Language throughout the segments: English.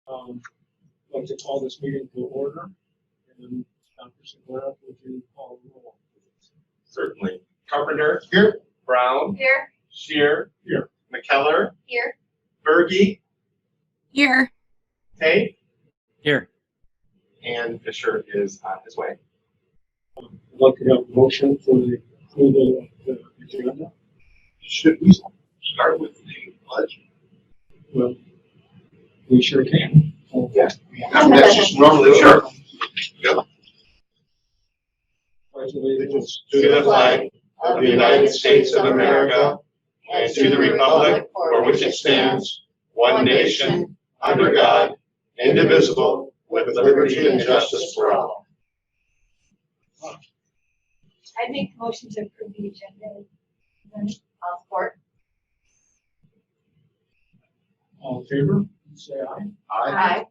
I'd like to call this meeting to order. And Dr. Segura, would you call the roll? Certainly. Carpenter. Here. Brown. Here. Shear. Here. McKellar. Here. Berge. Here. Tate. Here. And Fisher is on his way. I'd like to have a motion for the approval of the agenda. Should we start with the pledge? Well, we sure can. Yeah. That's just normally sure. Yep. Pledge allegiance To the flag of the United States of America and to the republic for which it stands, one nation, under God, indivisible, with liberty and justice for all. I'd make the motion to approve the agenda. Then I'll support. All in favor, say aye. Aye.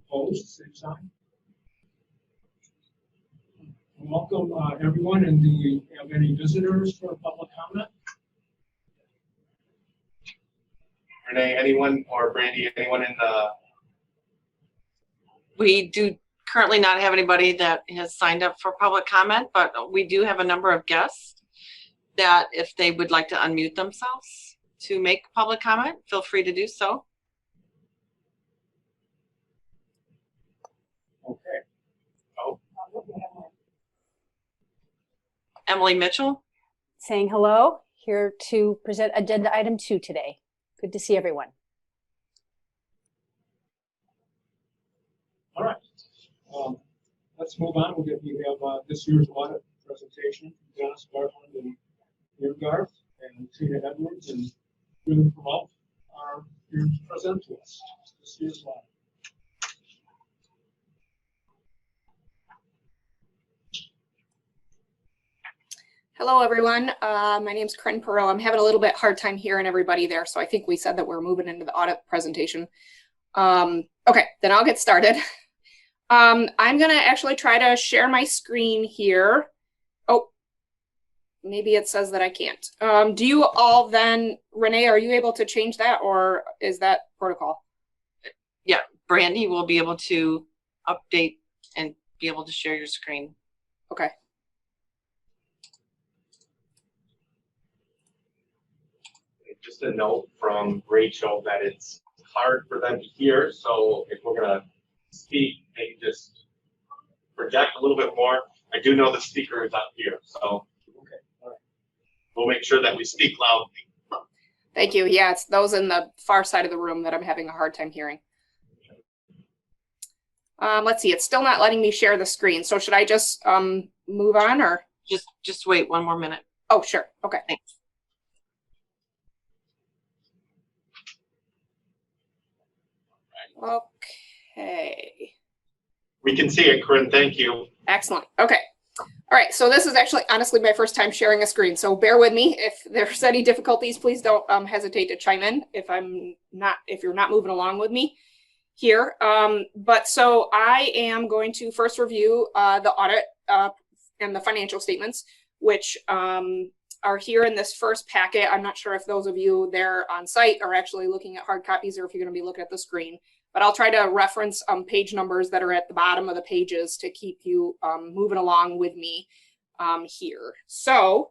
Opposed, same sign. Welcome, everyone, and do we have any visitors for public comment? Renee, anyone, or Brandy, anyone in the? We do currently not have anybody that has signed up for public comment, but we do have a number of guests that if they would like to unmute themselves to make public comment, feel free to do so. Okay. Oh, Emily Mitchell. Saying hello, here to present agenda item 2 today. Good to see everyone. All right. Let's move on. We have this year's audit presentation. Dennis Garland and Garth and Tina Edwards and Jim Promote are here to present to us this year's audit. Hello, everyone. My name is Corinne Perot. I'm having a little bit hard time hearing everybody there, so I think we said that we're moving into the audit presentation. Okay, then I'll get started. I'm going to actually try to share my screen here. Oh, maybe it says that I can't. Do you all then, Renee, are you able to change that, or is that protocol? Yeah, Brandy will be able to update and be able to share your screen. Okay. just a note from Rachel that it's hard for them to hear. So if we're going to speak, maybe just project a little bit more. I do know the speaker is up here, so we'll make sure that we speak loudly. Thank you. Yeah, it's those in the far side of the room that I'm having a hard time hearing. Let's see, it's still not letting me share the screen. So should I just move on, or? Just wait one more minute. Oh, sure. Okay. Thanks. Okay. We can see it, Corinne. Thank you. Excellent. Okay. All right. So this is actually honestly my first time sharing a screen. So bear with me. If there's any difficulties, please don't hesitate to chime in if you're not moving along with me here. But so I am going to first review the audit and the financial statements, which are here in this first packet. I'm not sure if those of you there on site are actually looking at hard copies or if you're going to be looking at the screen, but I'll try to reference page numbers that are at the bottom of the pages to keep you moving along with me here. So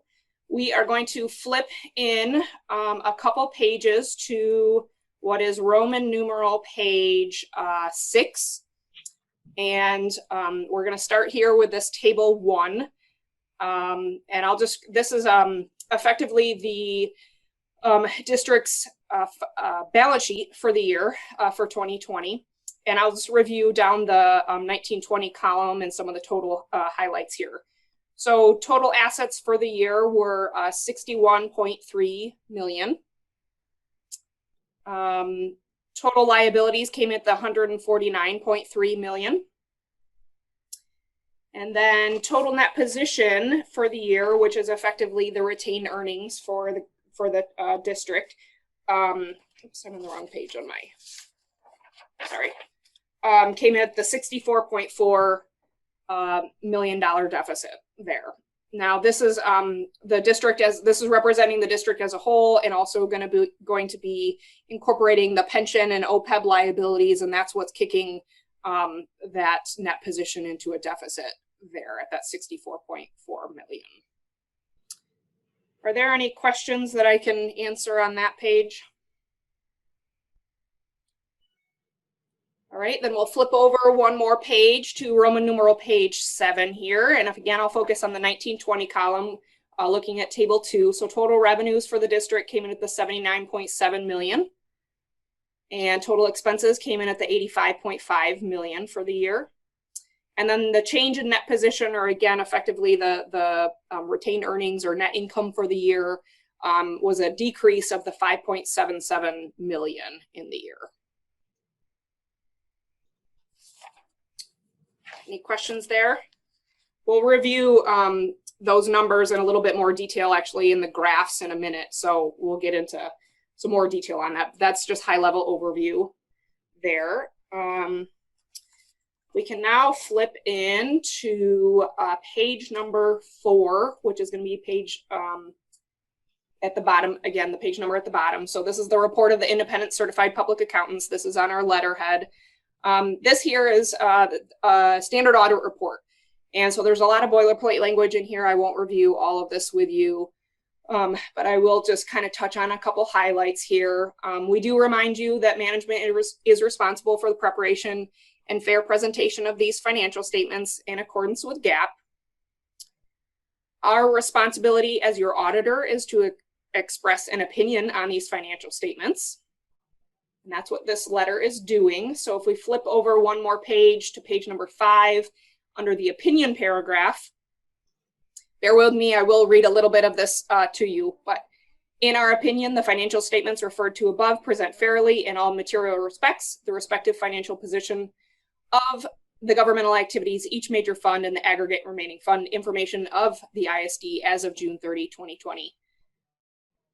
we are going to flip in a couple pages to what is Roman numeral page 6. And we're going to start here with this table 1. And this is effectively the district's balance sheet for the year for 2020. And I'll just review down the 1920 column and some of the total highlights here. So total assets for the year were 61.3 million. Total liabilities came at the 149.3 million. And then total net position for the year, which is effectively the retained earnings for the district. Oops, I'm on the wrong page on my, sorry. Came at the $64.4 million deficit there. Now this is the district this is representing the district as a whole, and also going to be incorporating the pension and OPEB liabilities, and that's what's kicking that net position into a deficit there at that 64.4 million. Are there any questions that I can answer on that page? All right, then we'll flip over one more page to Roman numeral page 7 here. And if, again, I'll focus on the 1920 column, looking at table 2. So total revenues for the district came in at the 79.7 million. And total expenses came in at the 85.5 million for the year. And then the change in net position, or again, effectively the retained earnings or net income for the year, was a decrease of the 5.77 million in the year. Any questions there? We'll review those numbers in a little bit more detail actually in the graphs in a minute. So we'll get into some more detail on that. That's just high level overview there. We can now flip into page number 4, which is going to be page at the bottom. Again, the page number at the bottom. So this is the report of the independent certified public accountants. This is on our letterhead. This here is a standard audit report. And so there's a lot of boilerplate language in here. I won't review all of this with you, but I will just kind of touch on a couple highlights here. We do remind you that management is responsible for the preparation and fair presentation of these financial statements in accordance with GAAP. Our responsibility as your auditor is to express an opinion on these financial statements. And that's what this letter is doing. So if we flip over one more page to page number 5, under the opinion paragraph, bear with me, I will read a little bit of this to you. But in our opinion, the financial statements referred to above present fairly in all material respects the respective financial position of the governmental activities, each major fund, and the aggregate remaining fund information of the ISD as of June 30, 2020.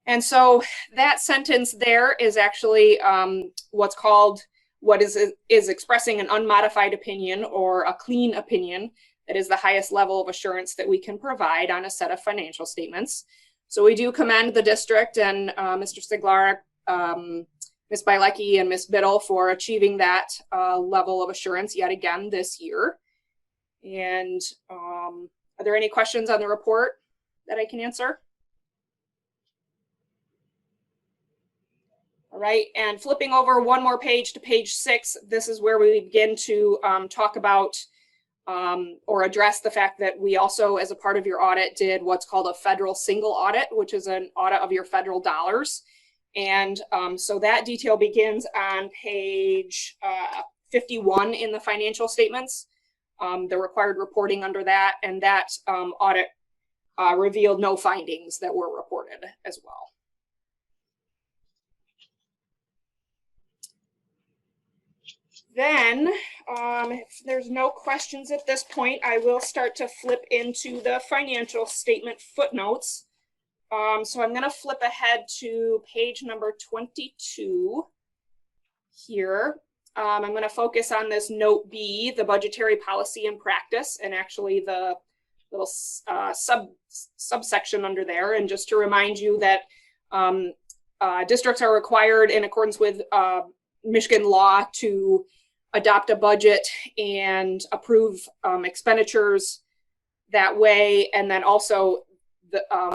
And so that sentence there is actually what's called, what is expressing an unmodified opinion or a clean opinion. That is the highest level of assurance that we can provide on a set of financial statements. So we do commend the district and Mr. Siglar, Ms. Bielecki, and Ms. Biddle for achieving that level of assurance yet again this year. And are there any questions on the report that I can answer? All right, and flipping over one more page to page 6, this is where we begin to talk about or address the fact that we also, as a part of your audit, did what's called a federal single audit, which is an audit of your federal dollars. And so that detail begins on page 51 in the financial statements, the required reporting under that, and that audit revealed no findings that were reported as well. Then, if there's no questions at this point, I will start to flip into the financial statement footnotes. So I'm going to flip ahead to page number 22 here. I'm going to focus on this note B, the budgetary policy and practice, and actually the little subsection under there. And just to remind you that districts are required in accordance with Michigan law to adopt a budget and approve expenditures that way. And then also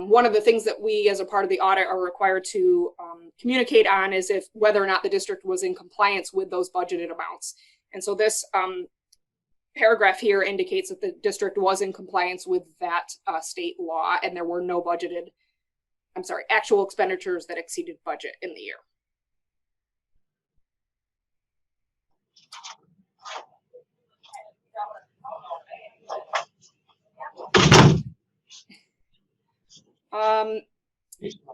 one of the things that we as a part of the audit are required to communicate on is if whether or not the district was in compliance with those budgeted amounts. And so this paragraph here indicates that the district was in compliance with that state law, and there were no actual expenditures that exceeded budget in the year.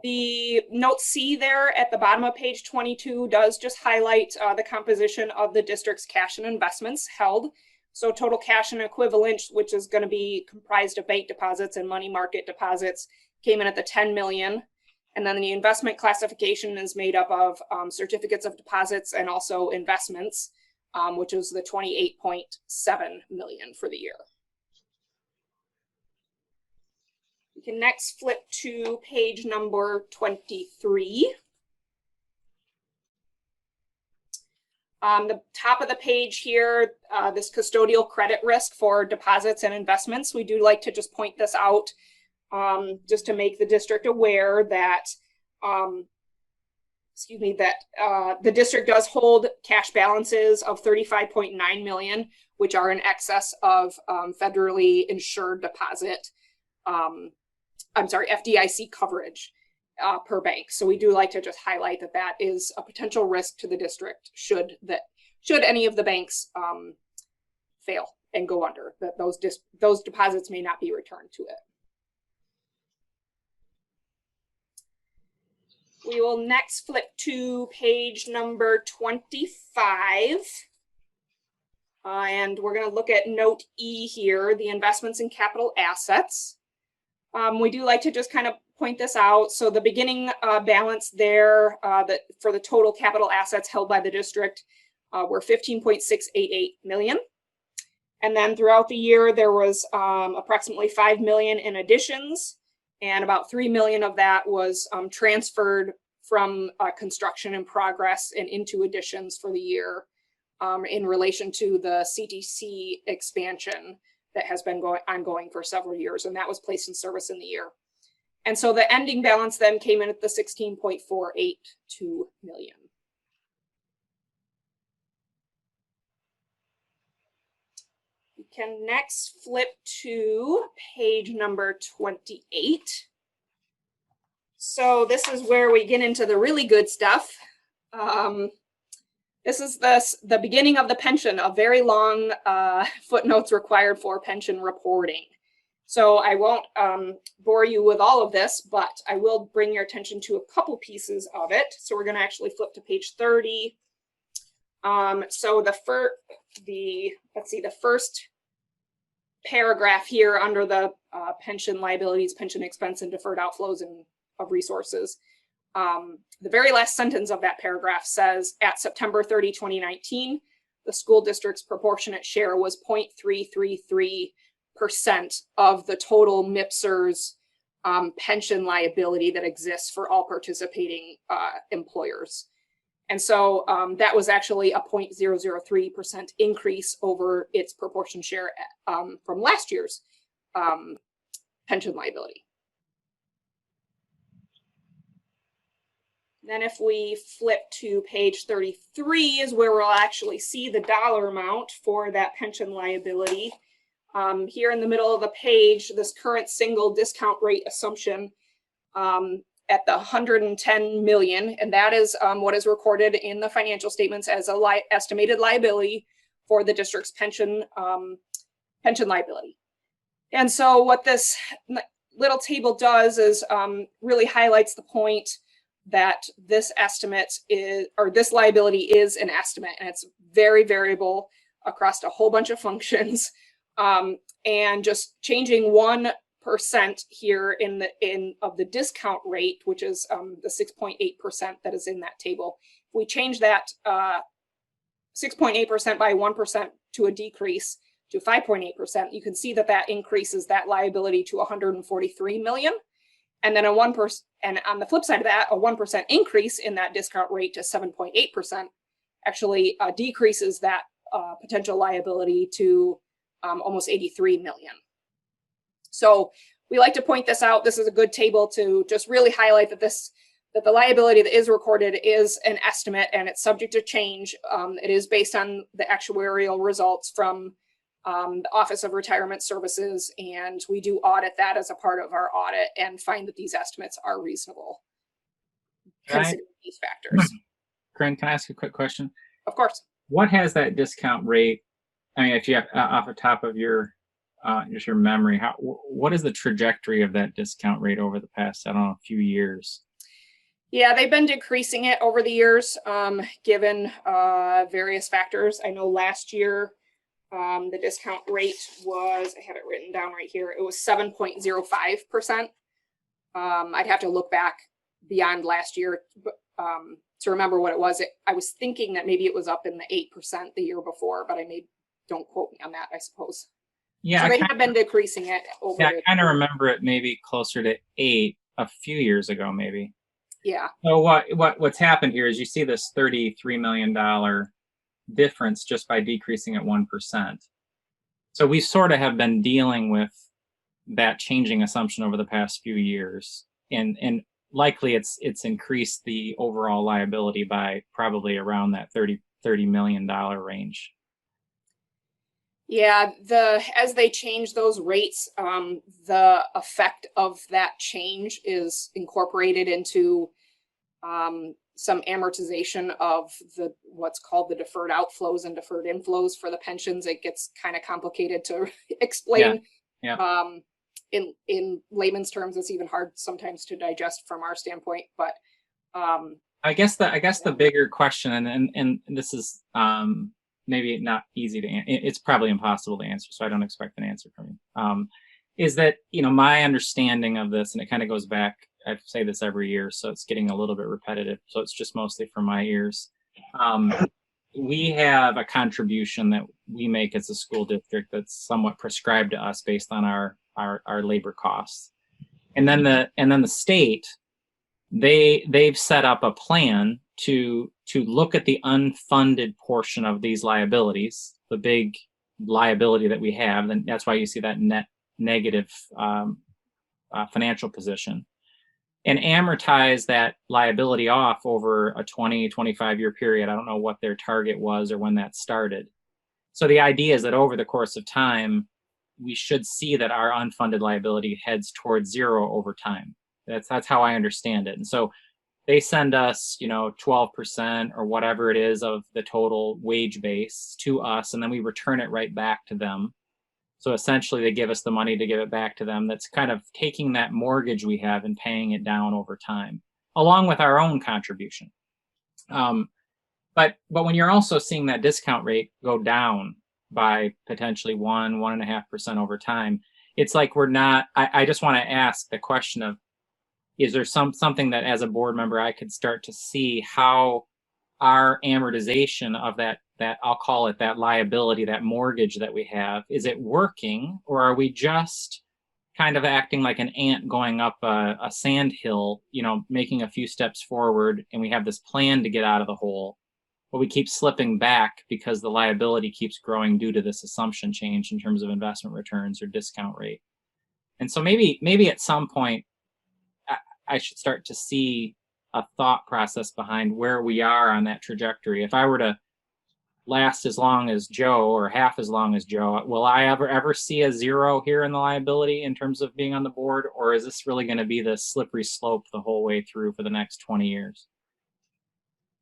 The note C there at the bottom of page 22 does just highlight the composition of the district's cash and investments held. So total cash and equivalent, which is going to be comprised of bank deposits and money market deposits, came in at the 10 million. And then the investment classification is made up of certificates of deposits and also investments, which is the 28.7 million for the year. We can next flip to page number 23. The top of the page here, this custodial credit risk for deposits and investments. We do like to just point this out just to make the district aware that, the district does hold cash balances of $35.9 million, which are in excess of federally insured deposit, FDIC coverage per bank. So we do like to just highlight that that is a potential risk to the district should any of the banks fail and go under, that those deposits may not be returned to it. We will next flip to page number 25. And we're going to look at note E here, the investments in capital assets. We do like to just kind of point this out. So the beginning balance there for the total capital assets held by the district were $15.688 million. And then throughout the year, there was approximately $5 million in additions, and about $3 million of that was transferred from construction in progress and into additions for the year in relation to the CTC expansion that has been ongoing for several years, and that was placed in service in the year. And so the ending balance then came in at the $16.482 million. We can next flip to page number 28. So this is where we get into the really good stuff. This is the beginning of the pension, a very long footnotes required for pension reporting. So I won't bore you with all of this, but I will bring your attention to a couple pieces of it. So we're going to actually flip to page 30. So the first paragraph here under the pension liabilities, pension expense, and deferred outflows of resources. The very last sentence of that paragraph says, at September 30, 2019, the school district's proportionate share was 0.333% of the total MIPSR's pension liability that exists for all participating employers. And so that was actually a 0.003% increase over its proportion share from last year's pension liability. Then if we flip to page 33 is where we'll actually see the dollar amount for that pension liability. Here in the middle of the page, this current single discount rate assumption at the 110 million, and that is what is recorded in the financial statements as a estimated liability for the district's pension liability. And so what this little table does is really highlights the point that this estimate is, or this liability is an estimate, and it's very variable across a whole bunch of functions. And just changing 1% here of the discount rate, which is the 6.8% that is in that table. If we change that 6.8% by 1% to a decrease to 5.8%, you can see that that increases that liability to 143 million. And then and on the flip side of that, a 1% increase in that discount rate to 7.8% actually decreases that potential liability to almost 83 million. So we like to point this out. This is a good table to just really highlight that that the liability that is recorded is an estimate and it's subject to change. It is based on the actuarial results from the Office of Retirement Services, and we do audit that as a part of our audit and find that these estimates are reasonable considering these factors. Corinne, can I ask a quick question? Of course. What has that discount rate? I mean, if you have off the top of your just your memory, what is the trajectory of that discount rate over the past, I don't know, few years? Yeah, they've been decreasing it over the years, given various factors. I know last year the discount rate was, I have it written down right here, it was 7.05%. I'd have to look back beyond last year to remember what it was. I was thinking that maybe it was up in the 8% the year before, but don't quote me on that, I suppose. Yeah, So they I have been decreasing it over. yeah, I kind of remember it maybe closer to 8 a few years ago, maybe. Yeah. So what's happened here is you see this $33 million difference just by decreasing at 1%. So we sort of have been dealing with that changing assumption over the past few years, and likely it's increased the overall liability by probably around that $30 million range. Yeah, as they change those rates, the effect of that change is incorporated into some amortization of what's called the deferred outflows and deferred inflows for the pensions. It gets kind of complicated to explain. Yeah. In layman's terms, it's even hard sometimes to digest from our standpoint. But I guess the bigger question, and this is maybe not easy to answer. It's probably impossible to answer, so I don't expect an answer from you. Is that, my understanding of this, and it kind of goes back, I say this every year, so it's getting a little bit repetitive, so it's just mostly for my ears. We have a contribution that we make as a school district that's somewhat prescribed to us based on our labor costs. And then the state, they've set up a plan to look at the unfunded portion of these liabilities, the big liability that we have, and that's why you see that net negative financial position, and amortize that liability off over a 25 year period. I don't know what their target was or when that started. So the idea is that over the course of time, we should see that our unfunded liability heads towards zero over time. That's how I understand it. And so they send us, 12% or whatever it is of the total wage base to us, and then we return it right back to them. So essentially, they give us the money to give it back to them. That's kind of taking that mortgage we have and paying it down over time, along with our own contribution. But when you're also seeing that discount rate go down by potentially 1.5% over time, it's like we're not. I just want to ask the question of, is there something that as a board member I could start to see how our amortization of that I'll call it that liability, that mortgage that we have, is it working, or are we just kind of acting like an ant going up a sand hill, making a few steps forward, and we have this plan to get out of the hole, but we keep slipping back because the liability keeps growing due to this assumption change in terms of investment returns or discount rate. And so maybe at some point I should start to see a thought process behind where we are on that trajectory. If I were to last as long as Joe or half as long as Joe, will I ever see a zero here in the liability in terms of being on the board, or is this really going to be the slippery slope the whole way through for the next 20 years?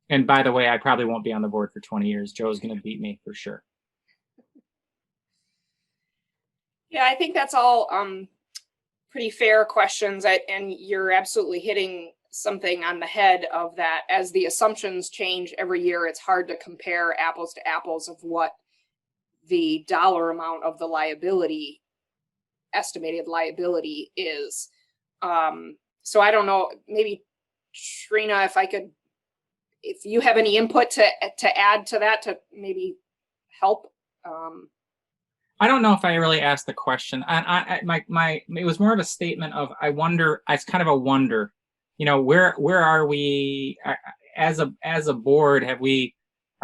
And by the way, I probably won't be on the board for 20 years. Joe's going to beat me for sure. Yeah, I think that's all pretty fair questions, and you're absolutely hitting something on the head of that. As the assumptions change every year, it's hard to compare apples to apples of what the dollar amount of the liability, estimated liability, is. So I don't know, maybe Trina, if you have any input to add to that to maybe help. I don't know if I really asked the question. It was more of a statement of, I wonder. It's kind of a wonder. Where are we as a board? Are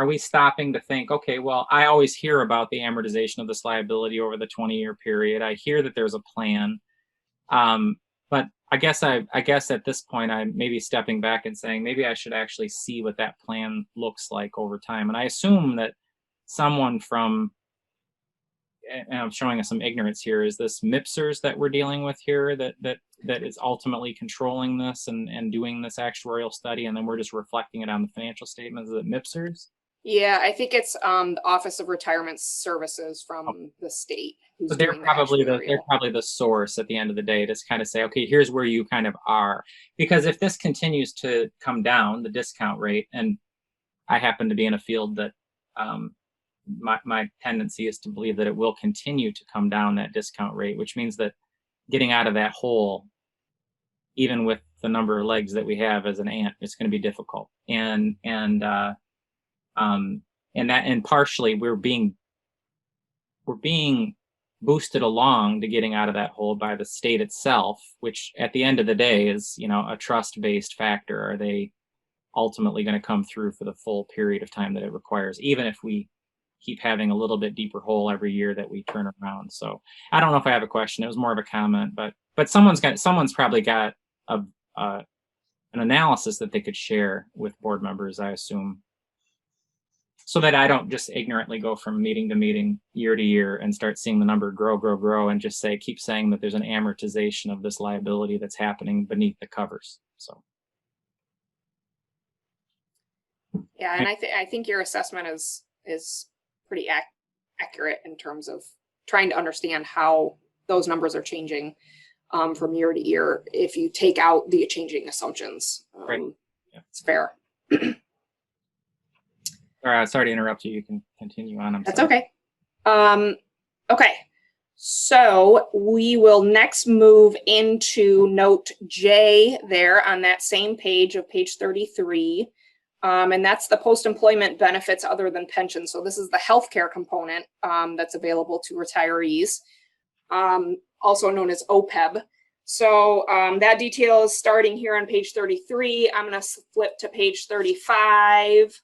we stopping to think, okay, well, I always hear about the amortization of this liability over the 20-year period. I hear that there's a plan, but I guess at this point I'm maybe stepping back and saying maybe I should actually see what that plan looks like over time. And I assume that someone from, and I'm showing us some ignorance here, is this MIPSers that we're dealing with here that is ultimately controlling this and doing this actuarial study, and then we're just reflecting it on the financial statements? Is it MIPSers? Yeah, I think it's the Office of Retirement Services from the state. So they're probably the source at the end of the day to kind of say, okay, here's where you kind of are. Because if this continues to come down, the discount rate, and I happen to be in a field that my tendency is to believe that it will continue to come down, that discount rate, which means that getting out of that hole, even with the number of legs that we have as an ant, it's going to be difficult. And partially we're being boosted along to getting out of that hole by the state itself, which at the end of the day is, you know, a trust-based factor. Are they ultimately going to come through for the full period of time that it requires, even if we keep having a little bit deeper hole every year that we turn around? So I don't know if I have a question. It was more of a comment, but someone's probably got an analysis that they could share with board members, I assume, so that I don't just ignorantly go from meeting to meeting, year to year, and start seeing the number grow, and just keep saying that there's an amortization of this liability that's happening beneath the covers. So. Yeah, and I think your assessment is pretty accurate in terms of trying to understand how those numbers are changing from year to year if you take out the changing assumptions. Right. Yeah. It's fair. Sorry to interrupt you. You can continue on. That's okay. Okay. So we will next move into note J there on that same page of page 33. And that's the post-employment benefits other than pension. So this is the healthcare component that's available to retirees, also known as OPEB. So that detail is starting here on page 33. I'm going to flip to page 35.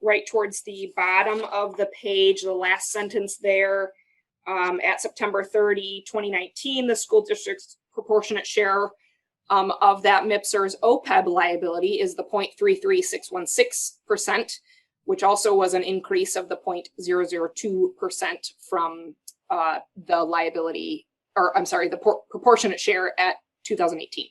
Right towards the bottom of the page, the last sentence there, at September 30, 2019, the school district's proportionate share of that MIPSR's OPEB liability is the 0.33616%, which also was an increase of the 0.002% from the liability, or I'm sorry, the proportionate share at 2018.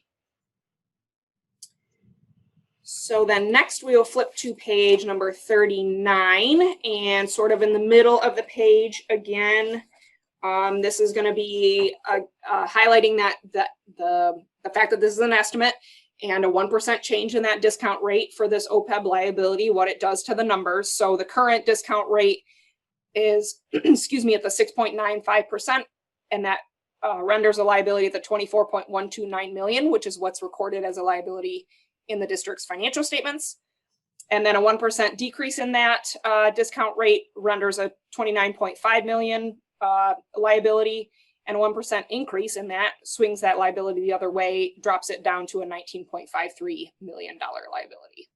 So then next we will flip to page number 39, and sort of in the middle of the page again, this is going to be highlighting that the fact that this is an estimate and a 1% change in that discount rate for this OPEB liability, what it does to the numbers. So the current discount rate is, excuse me, at the 6.95%, and that renders a liability at the 24.129 million, which is what's recorded as a liability in the district's financial statements. And then a 1% decrease in that discount rate renders a 29.5 million liability, and a 1% increase in that swings that liability the other way, drops it down to a $19.53 million liability.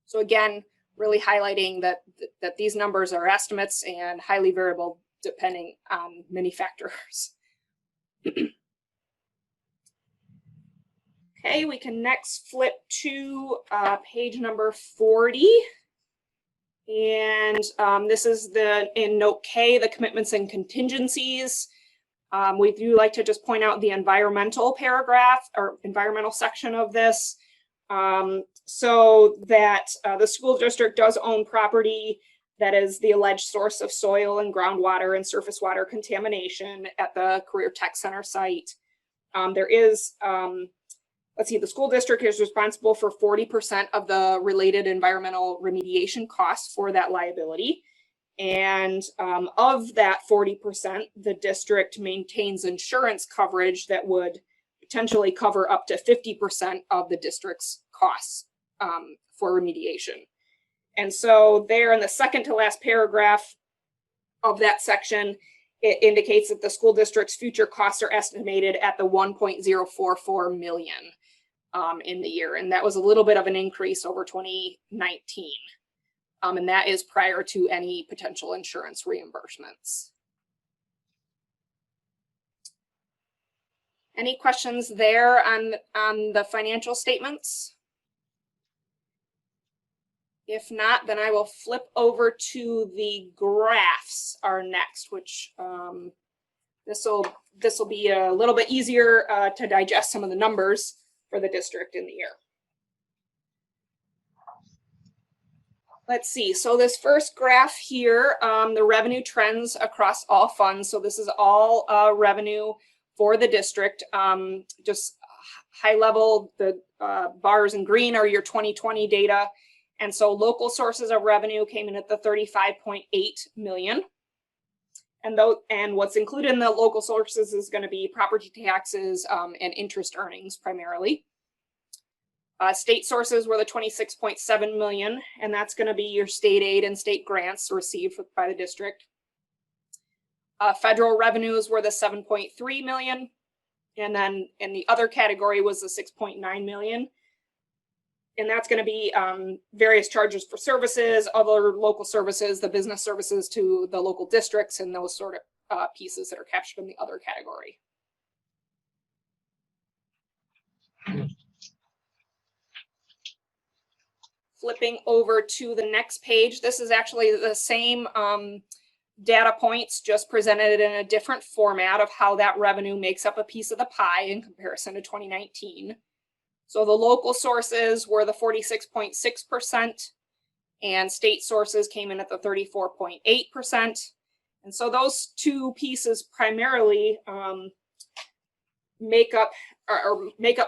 So again, really highlighting that these numbers are estimates and highly variable depending on many factors. Okay, we can next flip to page number 40. And this is in note K, the commitments and contingencies. We do like to just point out the environmental paragraph or environmental section of this, so that the school district does own property that is the alleged source of soil and groundwater and surface water contamination at the Career Tech Center site. There is, let's see, the school district is responsible for 40% of the related environmental remediation costs for that liability. And of that 40%, the district maintains insurance coverage that would potentially cover up to 50% of the district's costs for remediation. And so there in the second to last paragraph of that section, it indicates that the school district's future costs are estimated at the 1.044 million in the year. And that was a little bit of an increase over 2019. And that is prior to any potential insurance reimbursements. Any questions there on the financial statements? If not, then I will flip over to the graphs are next, which this will be a little bit easier to digest some of the numbers for the district in the year. Let's see. So this first graph here, the revenue trends across all funds. So this is all revenue for the district. Just high level, the bars in green are your 2020 data. And so local sources of revenue came in at the 35.8 million. And what's included in the local sources is going to be property taxes and interest earnings primarily. State sources were the 26.7 million, and that's going to be your state aid and state grants received by the district. Federal revenues were the 7.3 million. And then in the other category was the 6.9 million. And that's going to be various charges for services, other local services, the business services to the local districts, and those sort of pieces that are captured in the other category. Flipping over to the next page, this is actually the same data points, just presented in a different format of how that revenue makes up a piece of the pie in comparison to 2019. So the local sources were the 46.6%, and state sources came in at the 34.8%. And so those two pieces primarily make up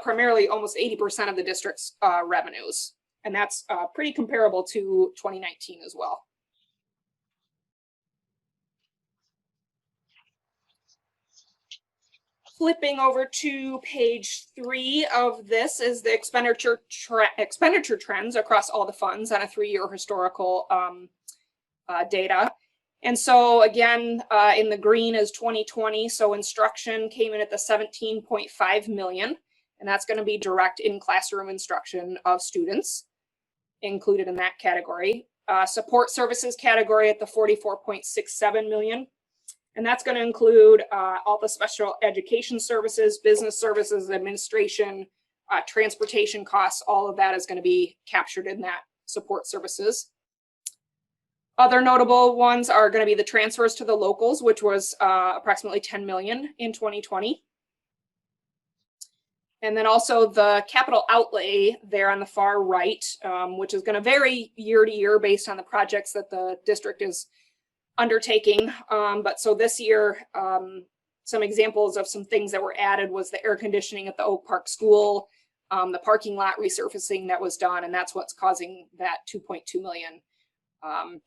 primarily almost 80% of the district's revenues. And that's pretty comparable to 2019 as well. Flipping over to page 3 of this is the expenditure trends across all the funds on a 3-year historical data. And so again, in the green is 2020. So instruction came in at the 17.5 million, and that's going to be direct in-classroom instruction of students included in that category. Support services category at the 44.67 million. And that's going to include all the special education services, business services, administration, transportation costs. All of that is going to be captured in that support services. Other notable ones are going to be the transfers to the locals, which was approximately 10 million in 2020. And then also the capital outlay there on the far right, which is going to vary year to year based on the projects that the district is undertaking. But so this year, some examples of some things that were added was the air conditioning at the Oak Park School, the parking lot resurfacing that was done, and that's what's causing that $2.2 million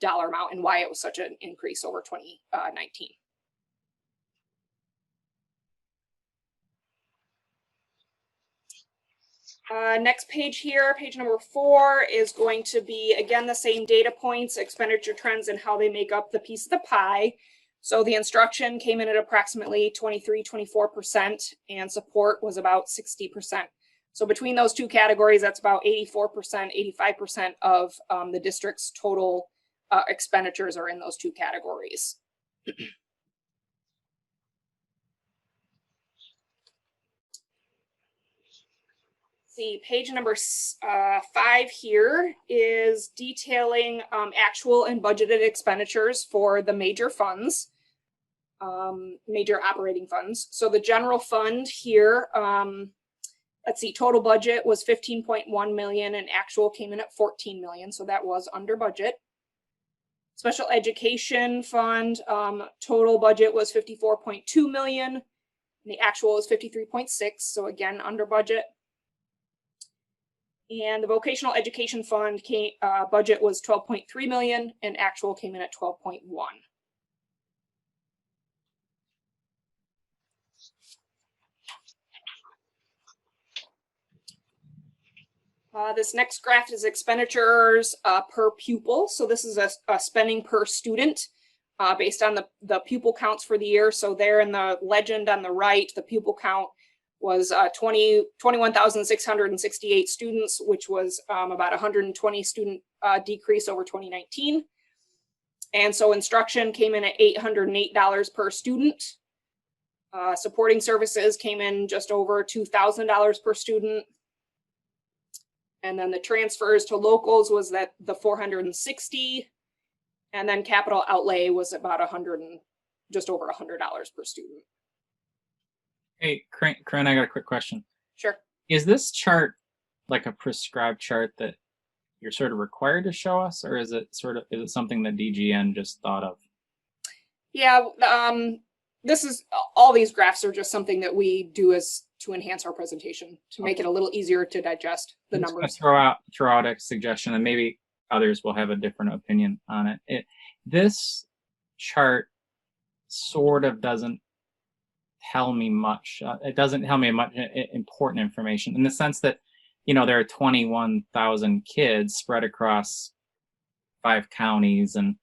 dollar amount and why it was such an increase over 2019. Next page here, page number 4, is going to be, again, the same data points, expenditure trends, and how they make up the piece of the pie. So the instruction came in at approximately 23-24%, and support was about 60%. So between those two categories, that's about 84%, 85% of the district's total expenditures are in those two categories. See, page number 5 here is detailing actual and budgeted expenditures for the major funds, major operating funds. So the general fund here, let's see, total budget was 15.1 million and actual came in at 14 million. So that was under budget. Special education fund, total budget was 54.2 million. And the actual was 53.6. So again, under budget. And the vocational education fund budget was 12.3 million and actual came in at 12.1. This next graph is expenditures per pupil. So this is a spending per student based on the pupil counts for the year. So there in the legend on the right, the pupil count was 21,668 students, which was about 120 student decrease over 2019. And so instruction came in at $808 per student. Supporting services came in just over $2,000 per student. And then the transfers to locals was the 460. And then capital outlay was about just over $100 per student. Hey, Corinne, I got a quick question. Sure. Is this chart like a prescribed chart that you're sort of required to show us, or is it something that DGN just thought of? Yeah, all these graphs are just something that we do to enhance our presentation, to make it a little easier to digest the numbers. Throw out a suggestion, and maybe others will have a different opinion on it. This chart sort of doesn't tell me much. It doesn't tell me much important information in the sense that, there are 21,000 kids spread across 5 counties, and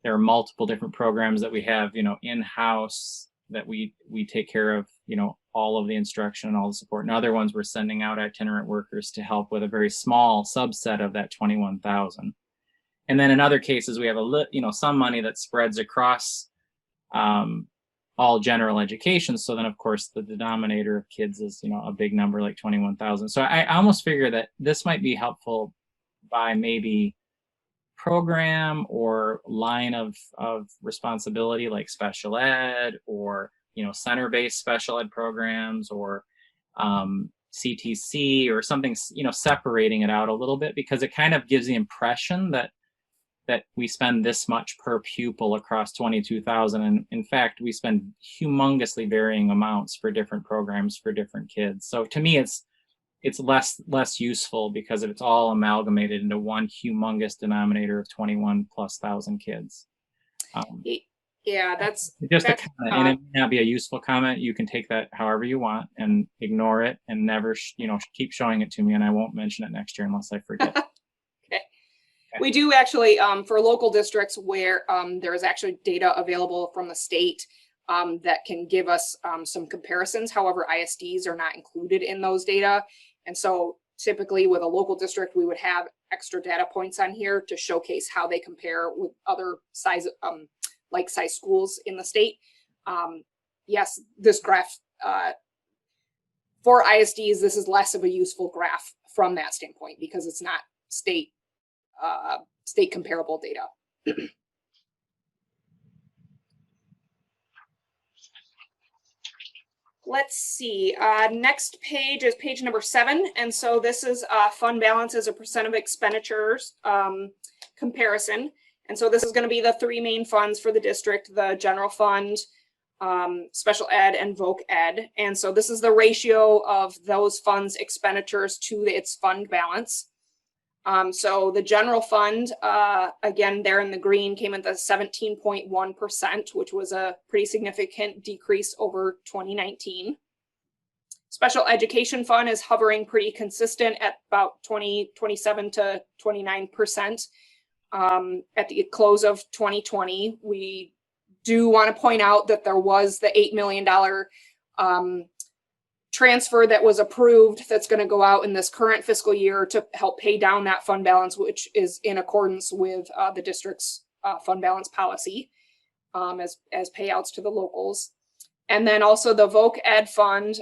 there are multiple different programs that we have, in-house that we take care of, all of the instruction and all the support. And other ones we're sending out itinerant workers to help with a very small subset of that 21,000. And then in other cases, we have some money that spreads across all general education. So then, of course, the denominator of kids is, a big number like 21,000. So I almost figure that this might be helpful by maybe program or line of responsibility, like special ed or, center-based special ed programs or CTC or something, separating it out a little bit, because it kind of gives the impression that we spend this much per pupil across 22,000. And in fact, we spend humongously varying amounts for different programs for different kids. So to me, it's less useful because it's all amalgamated into one humongous denominator of 21,000+ kids. Yeah, that's just a comment, and it may not be a useful comment. You can take that however you want and ignore it and never, keep showing it to me, and I won't mention it next year unless I forget. Okay. We do actually, for local districts where there is actually data available from the state that can give us some comparisons. However, ISDs are not included in those data. And so typically with a local district, we would have extra data points on here to showcase how they compare with other size schools in the state. Yes, this graph for ISDs, this is less of a useful graph from that standpoint because it's not state comparable data. Let's see, next page is page number 7. And so this is fund balance as a percent of expenditures comparison. And so this is going to be the 3 main funds for the district, the general fund, special ed, and voc ed. And so this is the ratio of those funds expenditures to its fund balance. So the general fund, again, there in the green, came at the 17.1%, which was a pretty significant decrease over 2019. Special education fund is hovering pretty consistent at about 27 to 29%. At the close of 2020, we do want to point out that there was the $8 million transfer that was approved that's going to go out in this current fiscal year to help pay down that fund balance, which is in accordance with the district's fund balance policy as payouts to the locals. And then also the voc ed fund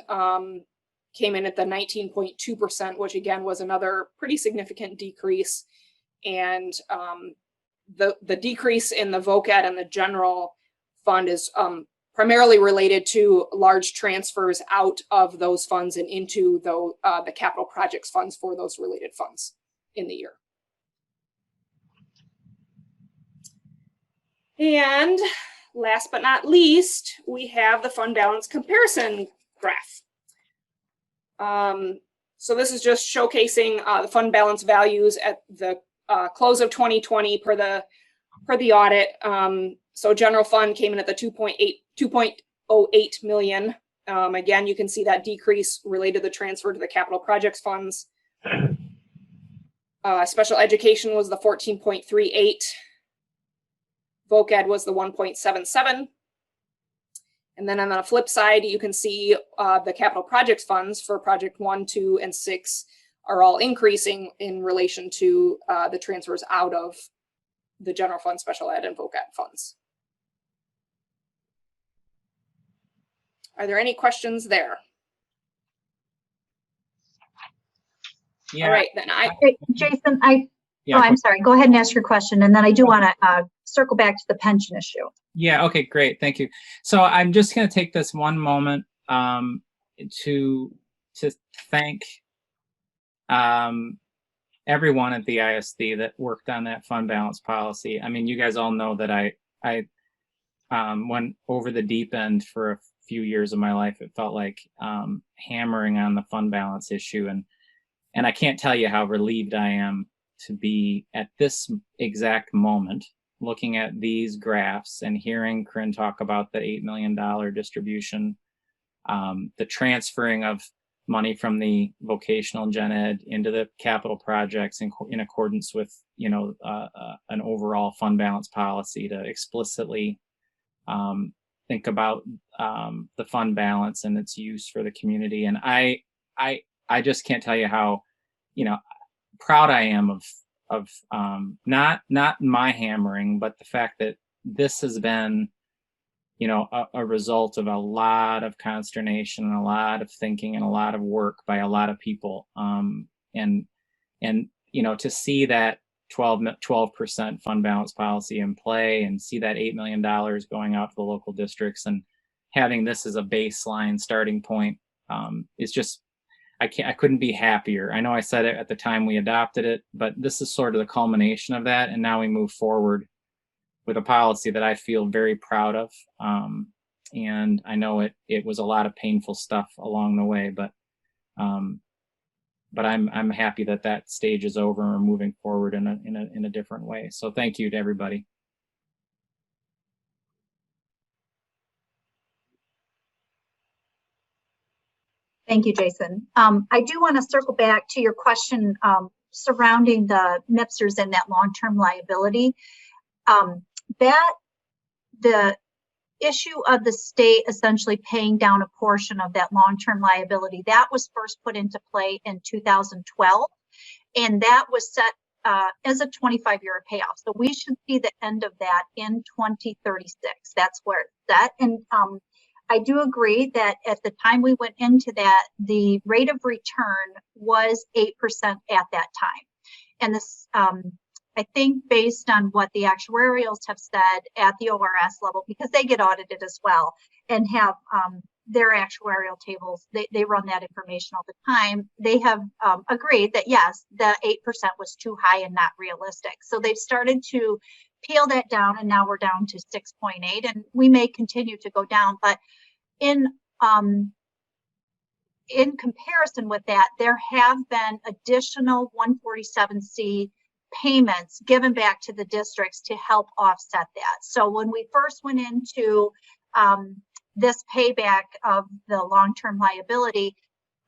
came in at the 19.2%, which again was another pretty significant decrease. And the decrease in the voc ed and the general fund is primarily related to large transfers out of those funds and into the capital projects funds for those related funds in the year. And last but not least, we have the fund balance comparison graph. So this is just showcasing the fund balance values at the close of 2020 per the audit. So general fund came in at the 2.08 million. Again, you can see that decrease related to the transfer to the capital projects funds. Special education was the 14.38. Voc ed was the 1.77. And then on the flip side, you can see the capital projects funds for project 1, 2, and 6 are all increasing in relation to the transfers out of the general fund, special ed, and voc ed funds. Are there any questions there? Yeah. All right, then Hey, Jason, Yeah, I'm sorry. Go ahead and ask your question, and then I do want to circle back to the pension issue. Yeah, okay, great, thank you. So I'm just going to take this one moment to thank everyone at the ISD that worked on that fund balance policy. I mean, you guys all know that I went over the deep end for a few years of my life. It felt like hammering on the fund balance issue, and I can't tell you how relieved I am to be at this exact moment looking at these graphs and hearing Corinne talk about the $8 million distribution, the transferring of money from the vocational gen ed into the capital projects in accordance with, you know, an overall fund balance policy to explicitly think about the fund balance and its use for the community. And I just can't tell you how, you know, proud I am of not my hammering, but the fact that this has been, you know, a result of a lot of consternation and a lot of thinking and a lot of work by a lot of people. And you know, to see that 12% fund balance policy in play and see that $8 million going out to the local districts and having this as a baseline starting point is just, I couldn't be happier. I know I said it at the time we adopted it, but this is sort of the culmination of that. And now we move forward with a policy that I feel very proud of. And I know it was a lot of painful stuff along the way, but I'm happy that that stage is over and we're moving forward in a different way. So thank you to everybody. Thank you, Jason. I do want to circle back to your question surrounding the MIPSers and that long-term liability. The issue of the state essentially paying down a portion of that long-term liability, that was first put into play in 2012, and that was set as a 25-year payoff. So we should see the end of that in 2036. That's where it's set. And I do agree that at the time we went into that, the rate of return was 8% at that time. And this, I think based on what the actuarials have said at the ORS level, because they get audited as well and have their actuarial tables, they run that information all the time. They have agreed that yes, the 8% was too high and not realistic. So they've started to peel that down, and now we're down to 6.8, and we may continue to go down. But in comparison with that, there have been additional 147C payments given back to the districts to help offset that. So when we first went into this payback of the long-term liability,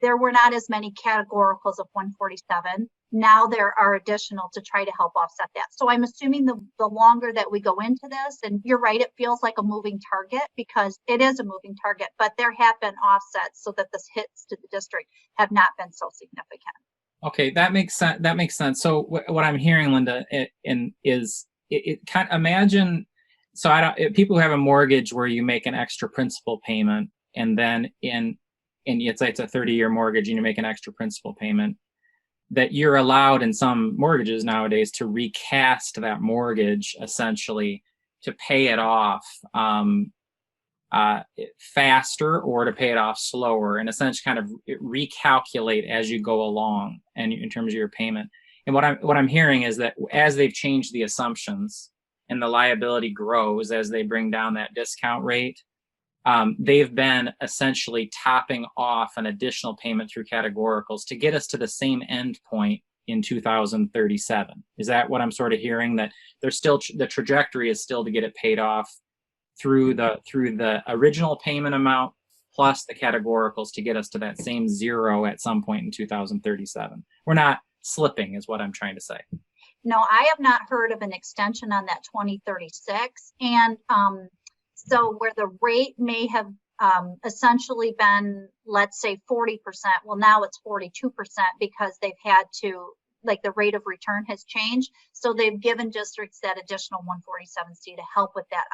there were not as many categoricals of 147. Now there are additional to try to help offset that. So I'm assuming the longer that we go into this, and you're right, it feels like a moving target because it is a moving target, but there have been offsets so that the hits to the district have not been so significant. Okay, that makes sense. That makes sense. So what I'm hearing, Linda, is kind of imagine. So people who have a mortgage where you make an extra principal payment, and then it's a 30-year mortgage, and you make an extra principal payment, that you're allowed in some mortgages nowadays to recast that mortgage essentially to pay it off faster or to pay it off slower, and essentially kind of recalculate as you go along and in terms of your payment. And what I'm hearing is that as they've changed the assumptions and the liability grows as they bring down that discount rate, they've been essentially topping off an additional payment through categoricals to get us to the same end point in 2037. Is that what I'm sort of hearing? That there's still the trajectory is still to get it paid off through the original payment amount plus the categoricals to get us to that same zero at some point in 2037. We're not slipping, is what I'm trying to say. No, I have not heard of an extension on that 2036. And so where the rate may have essentially been, let's say 40%, well, now it's 42% because they've had to, like the rate of return has changed. So they've given districts that additional 147C to help with that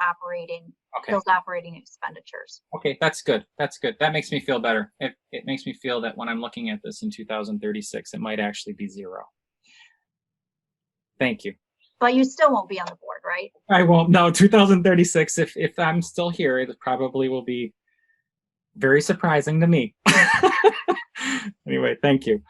those operating expenditures. Okay, that's good. That's good. That makes me feel better. It makes me feel that when I'm looking at this in 2036, it might actually be zero. Thank you. But you still won't be on the board, right? I won't. No, 2036, if I'm still here, it probably will be very surprising to me. Anyway, thank you.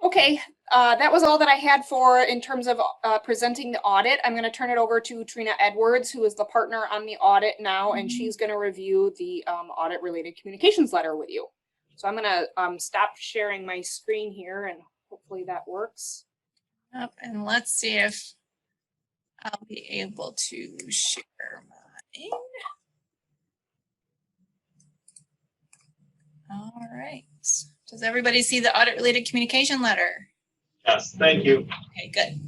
Okay, that was all that I had for in terms of presenting the audit. I'm going to turn it over to Trina Edwards, who is the partner on the audit now, and she's going to review the audit-related communications letter with you. So I'm going to stop sharing my screen here, and hopefully that works. Up, and let's see if I'll be able to share mine. Does everybody see the audit-related communication letter? Yes, thank you. Okay, good.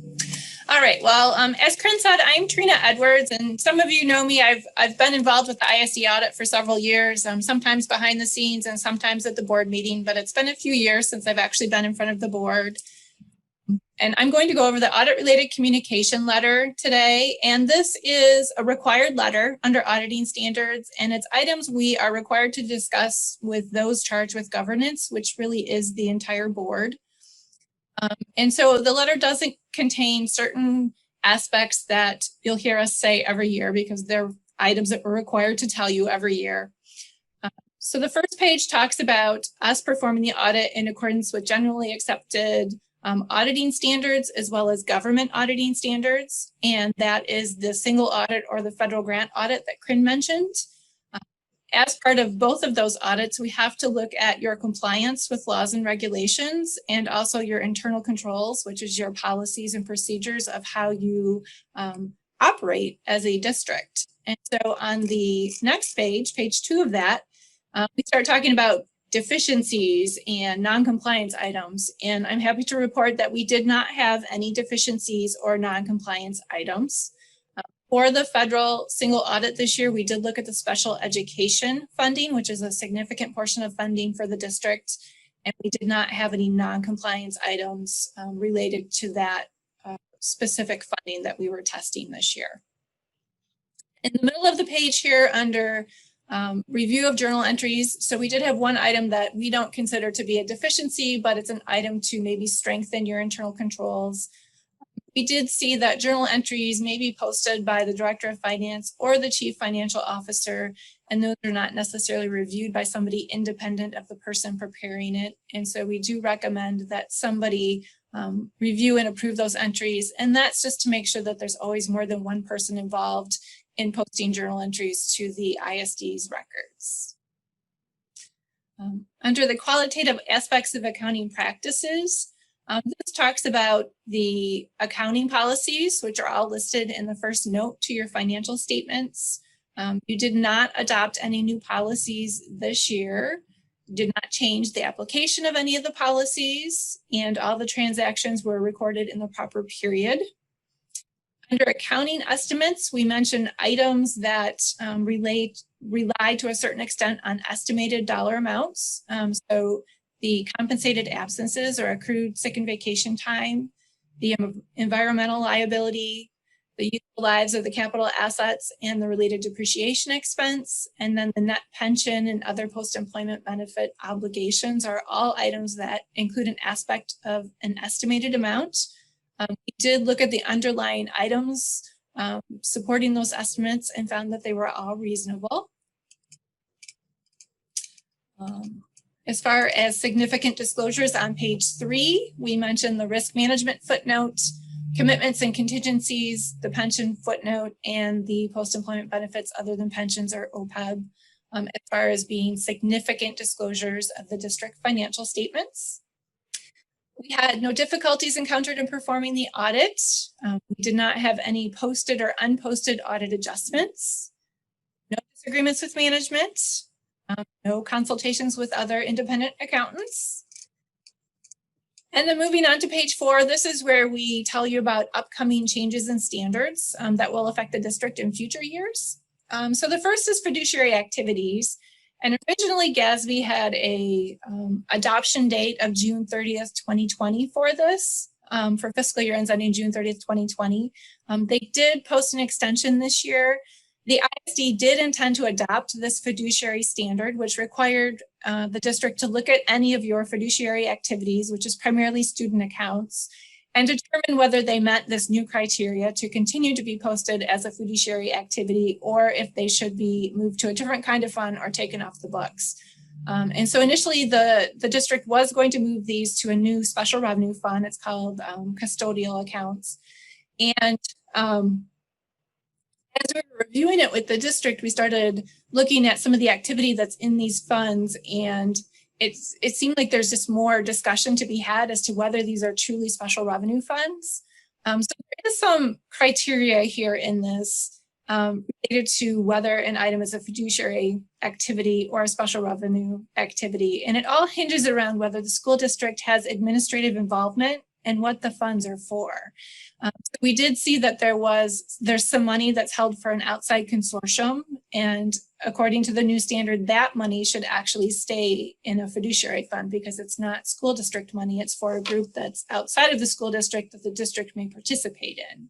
All right. Well, as Corinne said, I'm Trina Edwards, and some of you know me. I've been involved with the ISD audit for several years, sometimes behind the scenes and sometimes at the board meeting, but it's been a few years since I've actually been in front of the board. And I'm going to go over the audit-related communication letter today. And this is a required letter under auditing standards, and it's items we are required to discuss with those charged with governance, which really is the entire board. And so the letter doesn't contain certain aspects that you'll hear us say every year because they're items that we're required to tell you every year. So the first page talks about us performing the audit in accordance with generally accepted auditing standards as well as government auditing standards. And that is the single audit or the federal grant audit that Corinne mentioned. As part of both of those audits, we have to look at your compliance with laws and regulations and also your internal controls, which is your policies and procedures of how you operate as a district. And so on the next page, page 2 of that, we start talking about deficiencies and non-compliance items. And I'm happy to report that we did not have any deficiencies or non-compliance items. For the federal single audit this year, we did look at the special education funding, which is a significant portion of funding for the district. And we did not have any non-compliance items related to that specific funding that we were testing this year. In the middle of the page here under review of journal entries. So we did have one item that we don't consider to be a deficiency, but it's an item to maybe strengthen your internal controls. We did see that journal entries may be posted by the director of finance or the chief financial officer, and those are not necessarily reviewed by somebody independent of the person preparing it. And so we do recommend that somebody review and approve those entries. And that's just to make sure that there's always more than one person involved in posting journal entries to the ISD's records. Under the qualitative aspects of accounting practices, this talks about the accounting policies, which are all listed in the first note to your financial statements. You did not adopt any new policies this year. You did not change the application of any of the policies, and all the transactions were recorded in the proper period. Under accounting estimates, we mentioned items that rely to a certain extent on estimated dollar amounts. So the compensated absences or accrued sick and vacation time, the environmental liability, the useful lives of the capital assets and the related depreciation expense, and then the net pension and other post-employment benefit obligations are all items that include an aspect of an estimated amount. We did look at the underlying items supporting those estimates and found that they were all reasonable. As far as significant disclosures on page 3, we mentioned the risk management footnote, commitments and contingencies, the pension footnote, and the post-employment benefits other than pensions or OPEB, as far as being significant disclosures of the district financial statements. We had no difficulties encountered in performing the audit. We did not have any posted or unposted audit adjustments, no disagreements with management, no consultations with other independent accountants. And then moving on to page 4, this is where we tell you about upcoming changes in standards that will affect the district in future years. So the first is fiduciary activities. And originally GASB had a adoption date of June 30th, 2020 for this, for fiscal year ends ending June 30th, 2020. They did post an extension this year. The ISD did intend to adopt this fiduciary standard, which required the district to look at any of your fiduciary activities, which is primarily student accounts, and determine whether they met this new criteria to continue to be posted as a fiduciary activity or if they should be moved to a different kind of fund or taken off the books. And so initially the district was going to move these to a new special revenue fund. It's called custodial accounts. And as we were reviewing it with the district, we started looking at some of the activity that's in these funds, and it seemed like there's just more discussion to be had as to whether these are truly special revenue funds. So there is some criteria here in this related to whether an item is a fiduciary activity or a special revenue activity. And it all hinges around whether the school district has administrative involvement and what the funds are for. So we did see that there's some money that's held for an outside consortium, and according to the new standard, that money should actually stay in a fiduciary fund because it's not school district money. It's for a group that's outside of the school district that the district may participate in.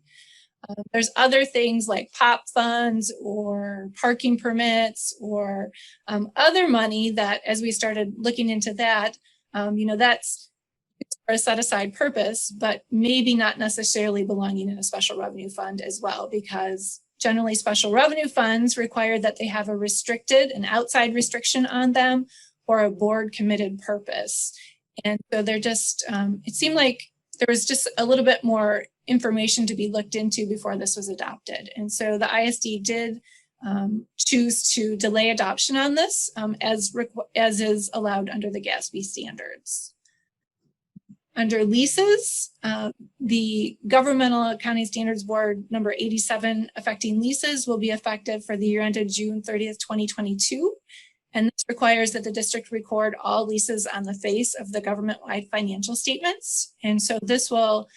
There's other things like POP funds or parking permits or other money that, as we started looking into that, that's for a set aside purpose, but maybe not necessarily belonging in a special revenue fund as well, because generally special revenue funds require that they have an outside restriction on them or a board committed purpose. And so they're just, it seemed like there was just a little bit more information to be looked into before this was adopted. And so the ISD did choose to delay adoption on this as is allowed under the GASB standards. Under leases, the Governmental Accounting Standards Board number 87 affecting leases will be effective for the year ended June 30th, 2022. And this requires that the district record all leases on the face of the government-wide financial statements. And so this will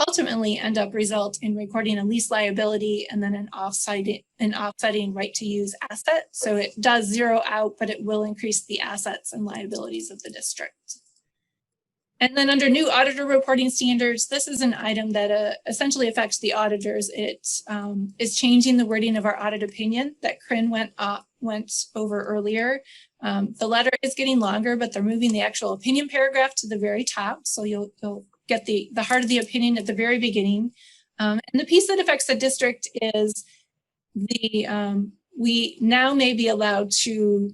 ultimately result in recording a lease liability and then an offsetting right to use asset. So it does zero out, but it will increase the assets and liabilities of the district. And then under new auditor reporting standards, this is an item that essentially affects the auditors. It is changing the wording of our audit opinion that Corinne went over earlier. The letter is getting longer, but they're moving the actual opinion paragraph to the very top. So you'll get the heart of the opinion at the very beginning. And the piece that affects the district is we now may be allowed to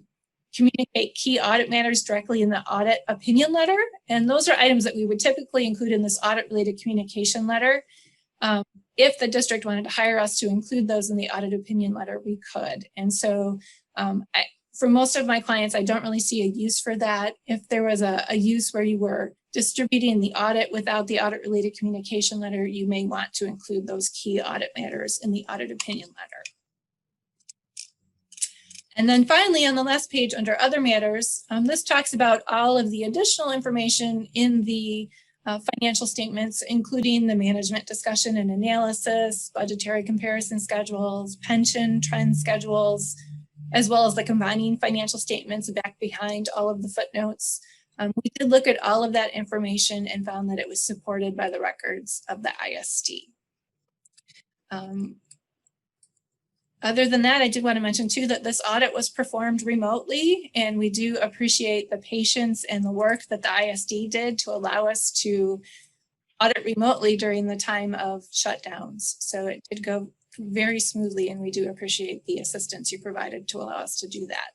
communicate key audit matters directly in the audit opinion letter. And those are items that we would typically include in this audit related communication letter. If the district wanted to hire us to include those in the audit opinion letter, we could. And so for most of my clients, I don't really see a use for that. If there was a use where you were distributing the audit without the audit related communication letter, you may want to include those key audit matters in the audit opinion letter. And then finally, on the last page under other matters, this talks about all of the additional information in the financial statements, including the management discussion and analysis, budgetary comparison schedules, pension trend schedules, as well as the combining financial statements back behind all of the footnotes. We did look at all of that information and found that it was supported by the records of the ISD. Other than that, I did want to mention too that this audit was performed remotely, and we do appreciate the patience and the work that the ISD did to allow us to audit remotely during the time of shutdowns. So it did go very smoothly, and we do appreciate the assistance you provided to allow us to do that.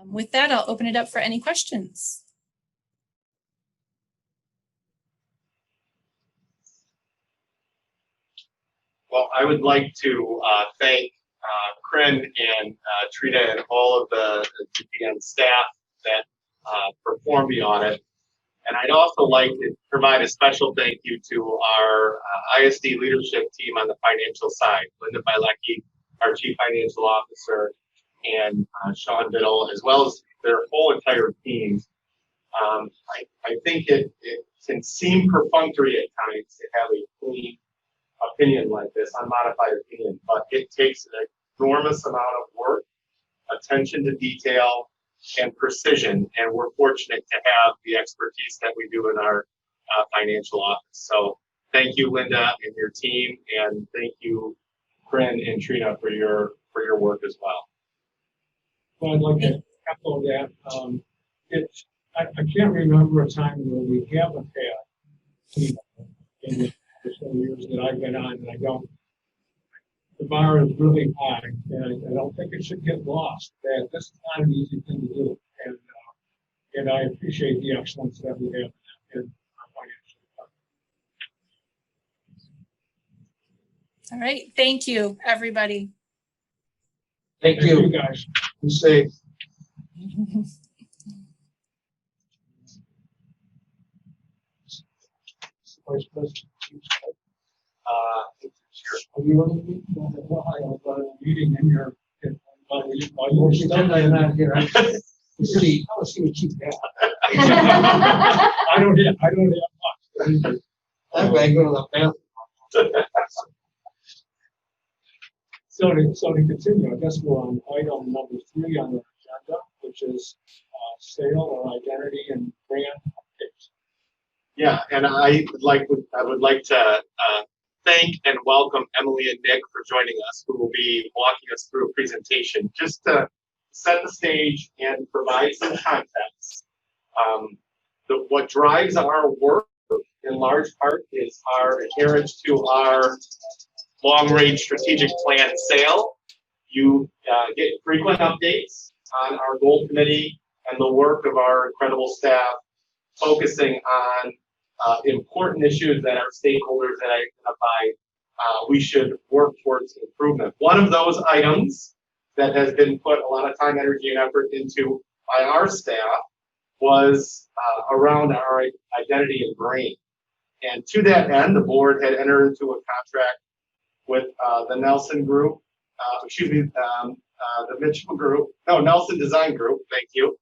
With that, I'll open it up for any questions. Well, I would like to thank Corinne and Trina and all of the TBAISD staff that performed the audit. And I'd also like to provide a special thank you to our ISD leadership team on the financial side, Linda Bilecki, our Chief Financial Officer, and Sean Biddle, as well as their whole entire team. I think it can seem perfunctory at times to have a clean opinion like this, unmodified opinion, but it takes an enormous amount of work, attention to detail, and precision, and we're fortunate to have the expertise that we do in our financial office. So thank you, Linda, and your team, and thank you, Corinne and Trina, for your work as well. Well, I'd like to echo that. I can't remember a time where we haven't had in the years that I've been on, and I don't. The bar is really high, and I don't think it should get lost. That this is not an easy thing to do, and I appreciate the excellence that we have in our financial department. All right, thank you, everybody. Thank you, guys. Be safe. Vice President. year. Are you on the meeting? Well, I was meeting in your. While you were standing out here, I want to see what you got. I don't have much. I'm going to go to the bathroom. So to continue, I guess we're on item number 3 on the agenda, which is sale or identity and brand updates. Yeah, and I would like to thank and welcome Emily and Nick for joining us, who will be walking us through a presentation just to set the stage and provide some context. What drives our work in large part is our adherence to our long-range strategic plan sale. You get frequent updates on our goal committee and the work of our incredible staff, focusing on important issues that our stakeholders have identified we should work towards improvement. One of those items that has been put a lot of time, energy, and effort into by our staff was around our identity and brand. And to that end, the board had entered into a contract with the Nelson Group, the Mitchell Group, no, Nelson Design Group, thank you.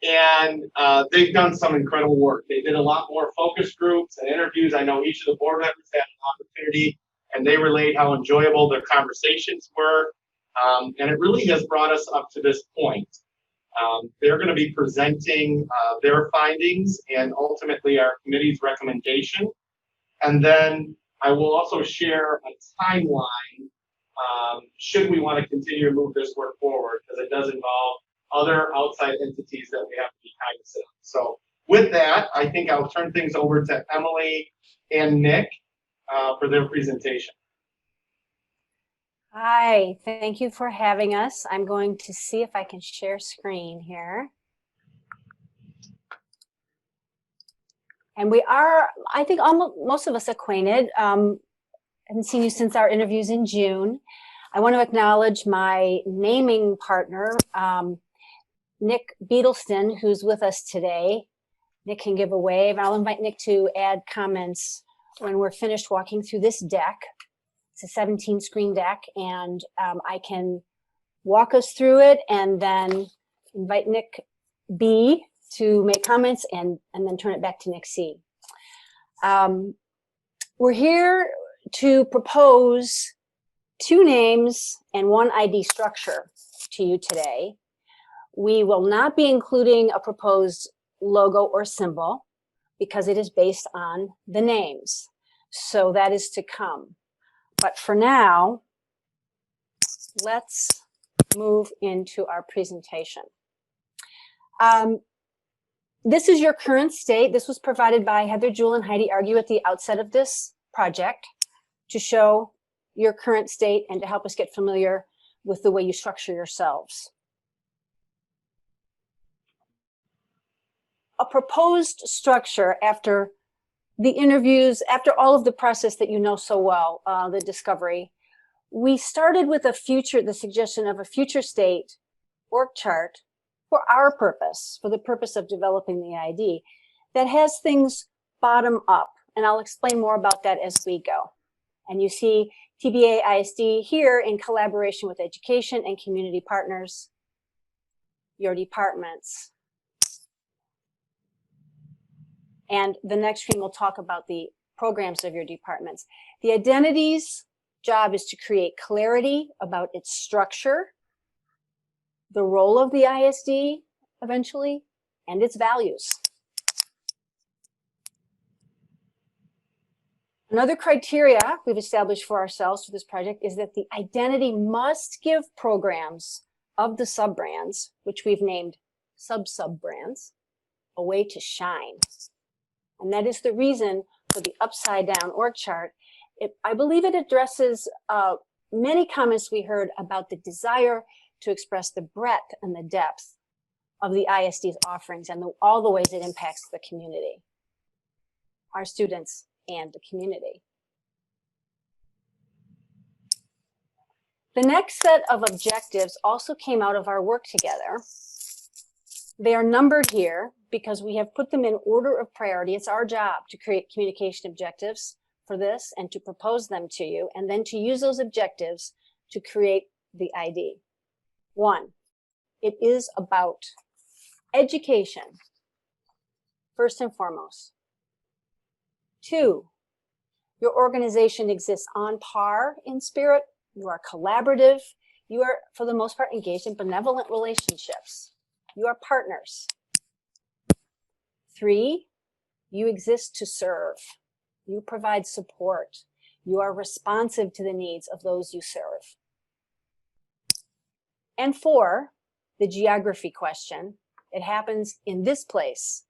And they've done some incredible work. They did a lot more focus groups and interviews. I know each of the board members had an opportunity, and they relayed how enjoyable their conversations were. And it really has brought us up to this point. They're going to be presenting their findings and ultimately our committee's recommendation. And then I will also share a timeline should we want to continue to move this work forward, because it does involve other outside entities that we have to be cognizant of. So with that, I think I'll turn things over to Emily and Nick for their presentation. Hi, thank you for having us. I'm going to see if I can share screen here. And we are, I think, almost most of us acquainted. I haven't seen you since our interviews in June. I want to acknowledge my naming partner, Nick Beatleston, who's with us today. Nick can give a wave. I'll invite Nick to add comments when we're finished walking through this deck. It's a 17 screen deck, and I can walk us through it and then invite Nick B to make comments and then turn it back to Nick C. We're here to propose 2 names and 1 ID structure to you today. We will not be including a proposed logo or symbol because it is based on the names. So that is to come. But for now, let's move into our presentation. This is your current state. This was provided by Heather, Jewel, and Heidi Argue at the outset of this project to show your current state and to help us get familiar with the way you structure yourselves. A proposed structure after the interviews, after all of the process that you know so well, the discovery, we started with the suggestion of a future state org chart for our purpose, for the purpose of developing the ID, that has things bottom up. And I'll explain more about that as we go. And you see TBAISD here in collaboration with education and community partners, your departments. And the next screen will talk about the programs of your departments. The identity's job is to create clarity about its structure, the role of the ISD eventually, and its values. Another criteria we've established for ourselves for this project is that the identity must give programs of the sub-brands, which we've named sub-sub-brands, a way to shine. And that is the reason for the upside down org chart. I believe it addresses many comments we heard about the desire to express the breadth and the depth of the ISD's offerings and all the ways it impacts the community, our students and the community. The next set of objectives also came out of our work together. They are numbered here because we have put them in order of priority. It's our job to create communication objectives for for this and to propose them to you, and then to use those objectives to create the ID. 1, it is about education, first and foremost. 2, your organization exists on par in spirit. You are collaborative. You are, for the most part, engaged in benevolent relationships. You are partners. 3, you exist to serve. You provide support. You are responsive to the needs of those you serve. And 4, the geography question. It happens in this place.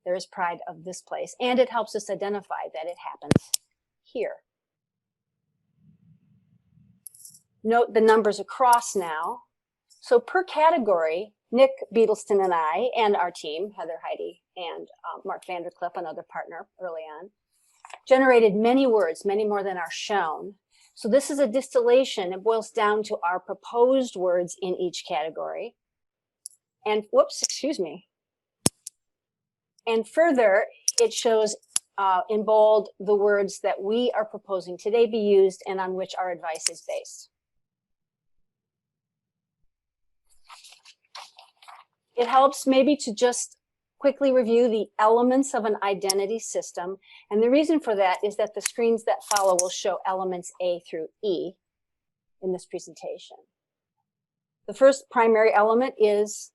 There is pride of this place. And it helps us identify that it happens here. Note the numbers across now. So per category, Nick Beatleston and I, and our team, Heather, Heidi, and Mark Vandercliff, another partner early on, generated many words, many more than are shown. So this is a distillation. It boils down to our proposed words in each category. And whoops, excuse me. And further, it shows in bold the words that we are proposing today be used and on which our advice is based. It helps maybe to just quickly review the elements of an identity system. And the reason for that is that the screens that follow will show elements A through E in this presentation. The first primary element is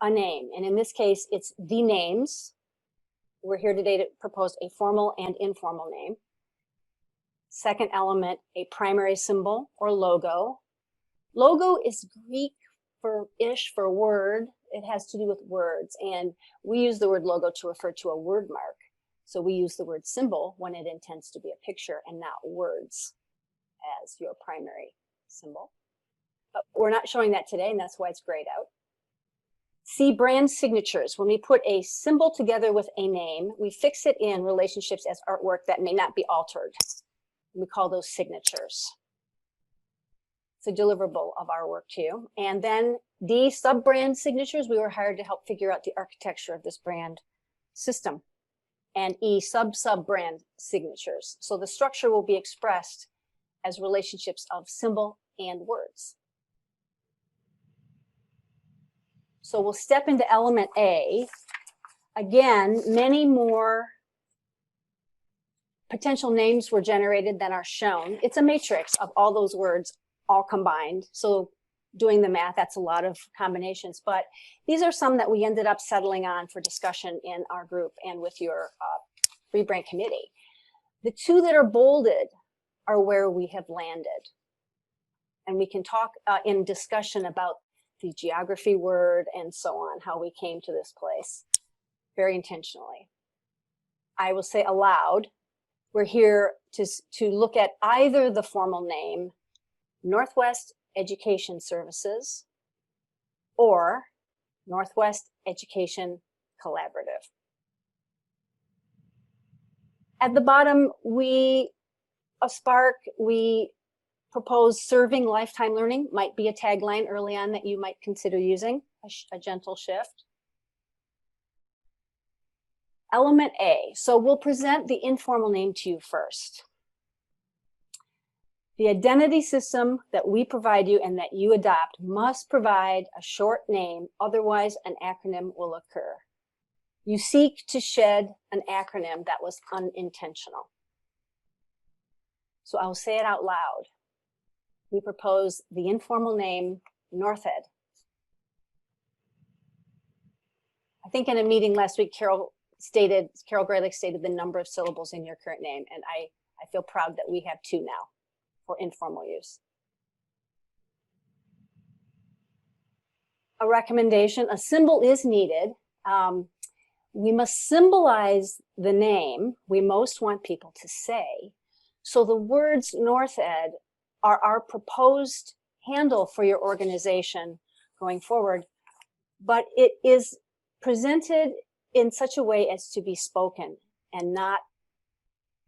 a name. And in this case, it's the names. We're here today to propose a formal and informal name. Second element, a primary symbol or logo. Logo is Greek for word. It has to do with words, and we use the word logo to refer to a word mark. So we use the word symbol when it intends to be a picture and not words as your primary symbol. But we're not showing that today, and that's why it's grayed out. See brand signatures. When we put a symbol together with a name, we fix it in relationships as artwork that may not be altered. We call those signatures. It's a deliverable of our work to you. And then D, sub-brand signatures. We were hired to help figure out the architecture of this brand system. And E, sub-brand signatures. So the structure will be expressed as relationships of symbol and words. So we'll step into element A. Again, many more potential names were generated than are shown. It's a matrix of all those words all combined. So doing the math, that's a lot of combinations, but these are some that we ended up settling on for discussion in our group and with your rebrand committee. The 2 that are bolded are where we have landed. And we can talk in discussion about the geography word and so on, how we came to this place very intentionally. I will say aloud, we're here to look at either the formal name, Northwest Education Services, or Northwest Education Collaborative. At the bottom, we propose serving lifetime learning, might be a tagline early on that you might consider using, a gentle shift. Element A, so we'll present the informal name to you first. The identity system that we provide you and that you adopt must provide a short name, otherwise an acronym will occur. You seek to shed an acronym that was unintentional. So I'll say it out loud. We propose the informal name North-Ed. I think in a meeting last week, Carol Graylick stated the number of syllables in your current name, and I feel proud that we have 2 now for informal use. A recommendation, a symbol is needed. We must symbolize the name we most want people to say. So the words North-Ed are our proposed handle for your organization going forward, but it is presented in such a way as to be spoken and not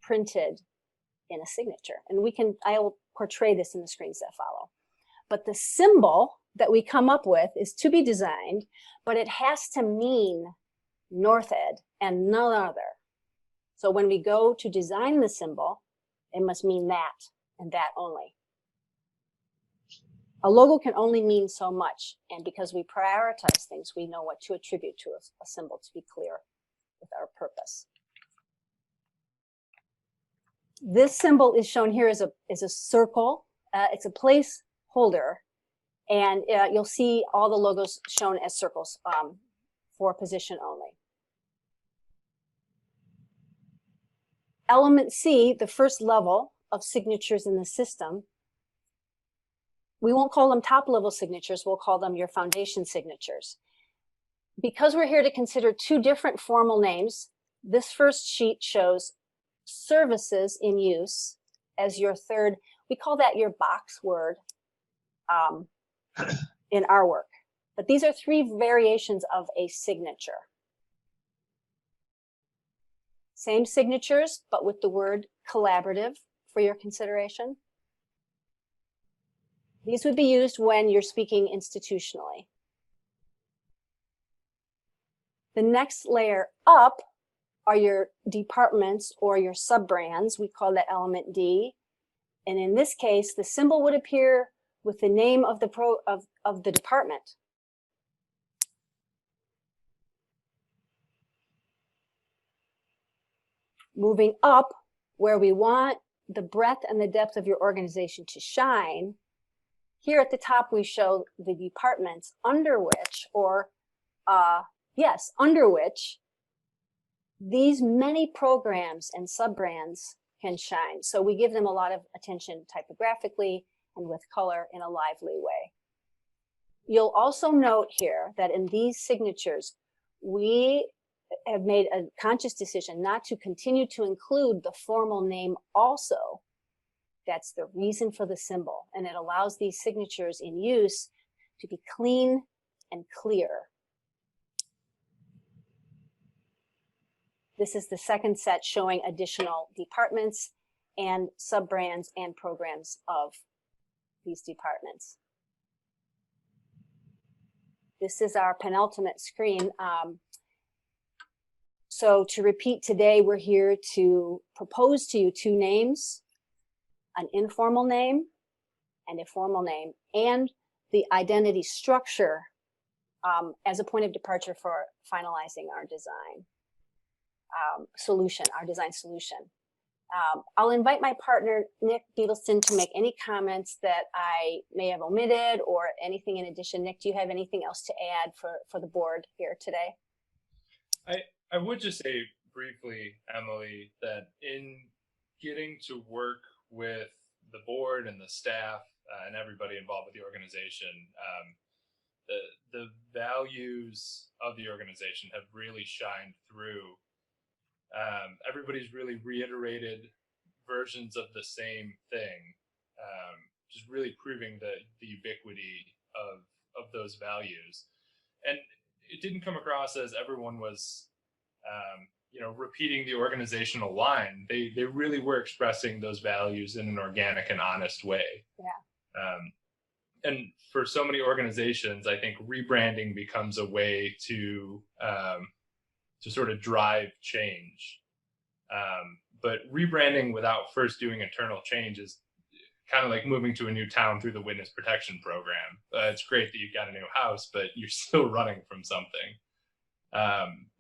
printed in a signature. And I will portray this in the screens that follow. But the symbol that we come up with is to be designed, but it has to mean North-Ed and none other. So when we go to design the symbol, It must mean that and that only. A logo can only mean so much, and because we prioritize things, we know what to attribute to a symbol to be clear with our purpose. This symbol is shown here as a circle. It's a placeholder, and you'll see all the logos shown as circles for position only. Element C, the first level of signatures in the system, we won't call them top level signatures, we'll call them your foundation signatures. Because we're here to consider two different formal names, this first sheet shows services in use as your third, we call that your box word in our work. But these are three variations of a signature. Same signatures, but with the word collaborative for your consideration. These would be used when you're speaking institutionally. The next layer up are your departments or your sub-brands. We call that element D. And in this case, the symbol would appear with the name of the department. Moving up, where we want the breadth and the depth of your organization to shine, here at the top we show the departments under which, or under which these many programs and sub-brands can shine. So we give them a lot of attention typographically and with color in a lively way. You'll also note here that in these signatures, we have made a conscious decision not to continue to include the formal name also. That's the reason for the symbol, and it allows these signatures in use to be clean and clear. This is the second set showing additional departments and sub-brands and programs of these departments. This is our penultimate screen. So to repeat, today we're here to propose to you two names, an informal name and a formal name, and the identity structure as a point of departure for finalizing our design solution, our design solution. I'll invite my partner, Nick Beatleston, to make any comments that I may have omitted or anything in addition. Nick, do you have anything else to add for the board here today? I would just say briefly, Emily, that in getting to work with the board and the staff and everybody involved with the organization, the values of the organization have really shined through. Everybody's really reiterated versions of the same thing, just really proving the ubiquity of those values. And it didn't come across as everyone was repeating the organizational line. They really were expressing those values in an organic and honest way. Yeah. And for so many organizations, I think rebranding becomes a way to sort of drive change. But rebranding without first doing internal change is kind of like moving to a new town through the witness protection program. It's great that you got a new house, but you're still running from something.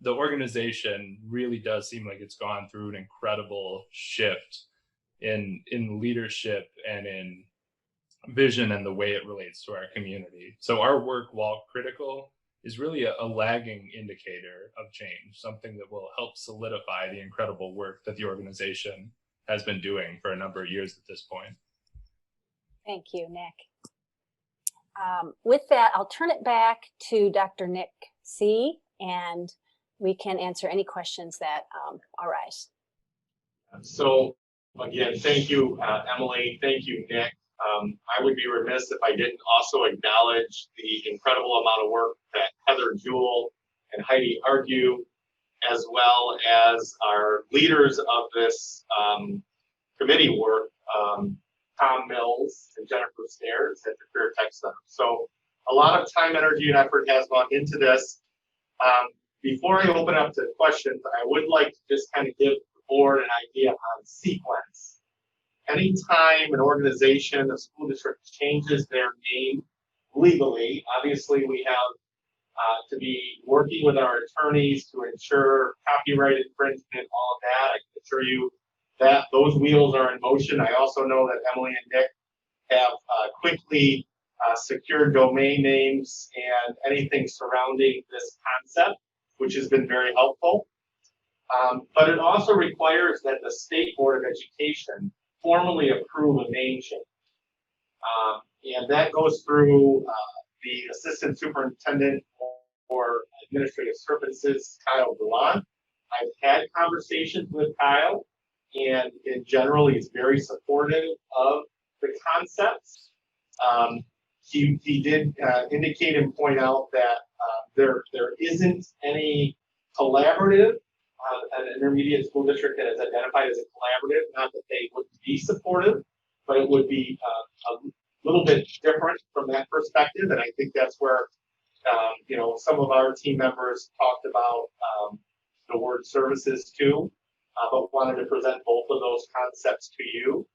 The organization really does seem like it's gone through an incredible shift in leadership and in vision and the way it relates to our community. So our work, while critical, is really a lagging indicator of change, something that will help solidify the incredible work that the organization has been doing for a number of years at this point. Thank you, Nick. With that, I'll turn it back to Dr. Nick C., and we can answer any questions that arise. So again, thank you, Emily. Thank you, Nick. I would be remiss if I didn't also acknowledge the incredible amount of work that Heather Jewell and Heidi Argue, as well as our leaders of this committee work, Tom Mills and Jennifer Stairs at the Career Tech Center. So a lot of time, energy, and effort has gone into this. Before I open up to questions, I would like to just kind of give the board an idea on sequence. anytime an organization, a school district changes their name legally, obviously we have to be working with our attorneys to ensure copyright infringement, all of that. I can assure you that those wheels are in motion. I also know that Emily and Nick have quickly secured domain names and anything surrounding this concept, which has been very helpful. But it also requires that the State Board of Education formally approve a name change. And that goes through the Assistant Superintendent for Administrative Services, Kyle DeLon. I've had conversations with Kyle, and in general, he's very supportive of the concepts. He did indicate and point out that there isn't any collaborative, an intermediate school district that is identified as a collaborative, not that they would be supportive, but it would be a little bit different from that perspective. And I think that's where, you know, some of our team members talked about the word services too, but wanted to present both of those concepts to you.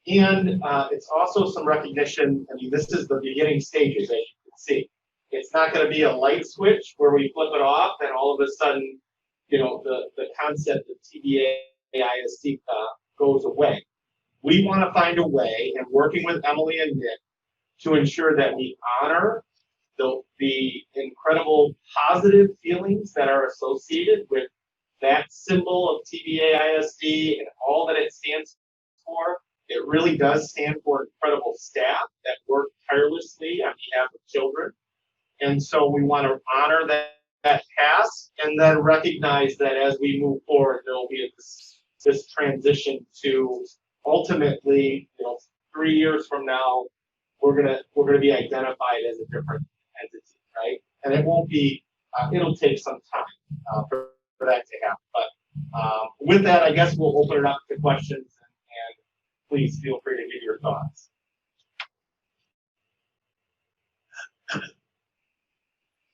And it's also some recognition. I mean, this is the beginning stages, as you can see. It's not going to be a light switch where we flip it off and all of a sudden, you know, the concept of TBAISD goes away. We want to find a way, and working with Emily and Nick, to ensure that we honor the incredible positive feelings that are associated with that symbol of TBAISD and all that it stands for. It really does stand for incredible staff that work tirelessly on behalf of children. And so we want to honor that task and then recognize that as we move forward, there will be this transition to ultimately, you know, 3 years from now, we're gonna be identified as a different entity, right? And it won't be, it'll take some time for that to happen. But with that, I guess we'll open it up to questions, and please feel free to give your thoughts.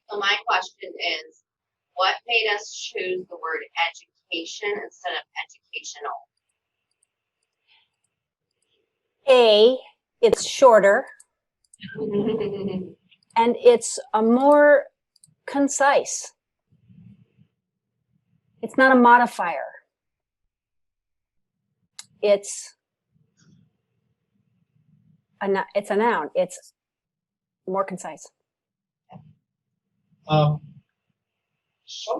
So my question is, what made us choose the word education instead of educational? It's shorter and it's a more concise. It's not a modifier. It's a noun. It's more concise. Some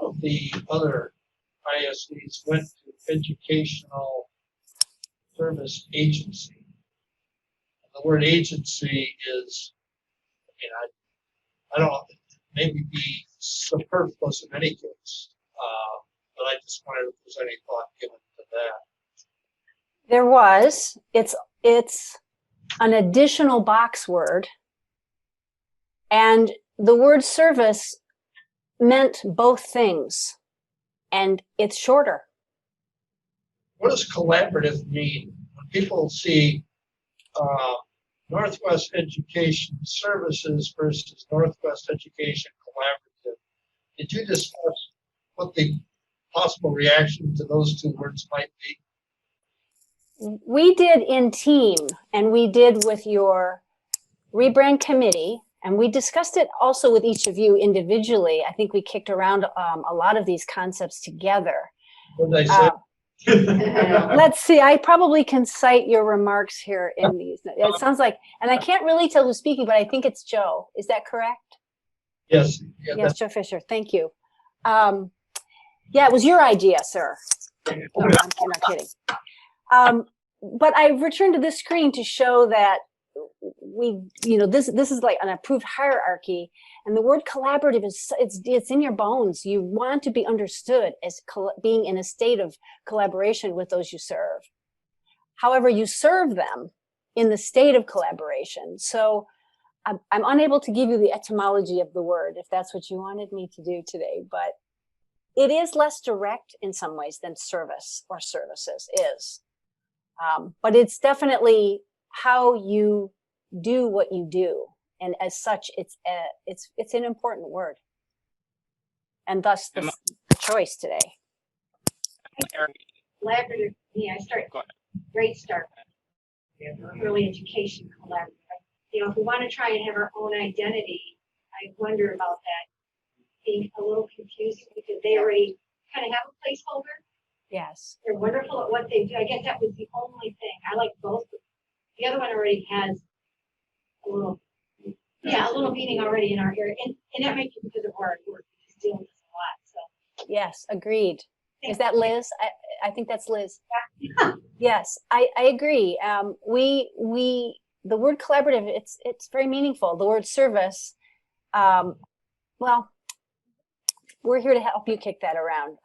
of the other ISDs went to educational service agency. The word agency is, I mean, I don't know, maybe be superfluous in any case, but I just wondered if there's any thought given to that. There was. It's an additional box word, and the word service meant both things, and it's shorter. What does collaborative mean? When people see Northwest Education Services versus Northwest Education Collaborative, did you discuss what the possible reaction to those two words might be? We did in team, and we did with your rebrand committee, and we discussed it also with each of you individually. I think we kicked around a lot of these concepts together. What did I say? Let's see, I probably can cite your remarks here in these. It sounds like, and I can't really tell who's speaking, but I think it's Joe. Is that correct? Yes. Yeah, yes, Joe Fisher. Thank you. Yeah, it was your idea, sir. No, I'm not kidding. But I returned to this screen to show that this is like an approved hierarchy, and the word collaborative is it's in your bones. You want to be understood as being in a state of collaboration with those you serve. However, you serve them in the state of collaboration. So I'm unable to give you the etymology of the word if that's what you wanted me to do today, but it is less direct in some ways than service or services is. But it's definitely how you do what you do, and as such, it's an important word, and thus the choice today. Collaborative, I start Great start. For early education collaborative. You know, if we want to try and have our own identity, I wonder about that being a little confusing because they already kind of have a placeholder. Yes. They're wonderful at what they do. I guess that was the only thing. I like both. The other one already has a little, a little meaning already in our area. And that might be because of our work. We just deal with this a lot. So Yes, agreed. Is that Liz? I think that's Liz. Yes, I agree. The word collaborative, it's very meaningful. The word service, well, we're here to help you kick that around.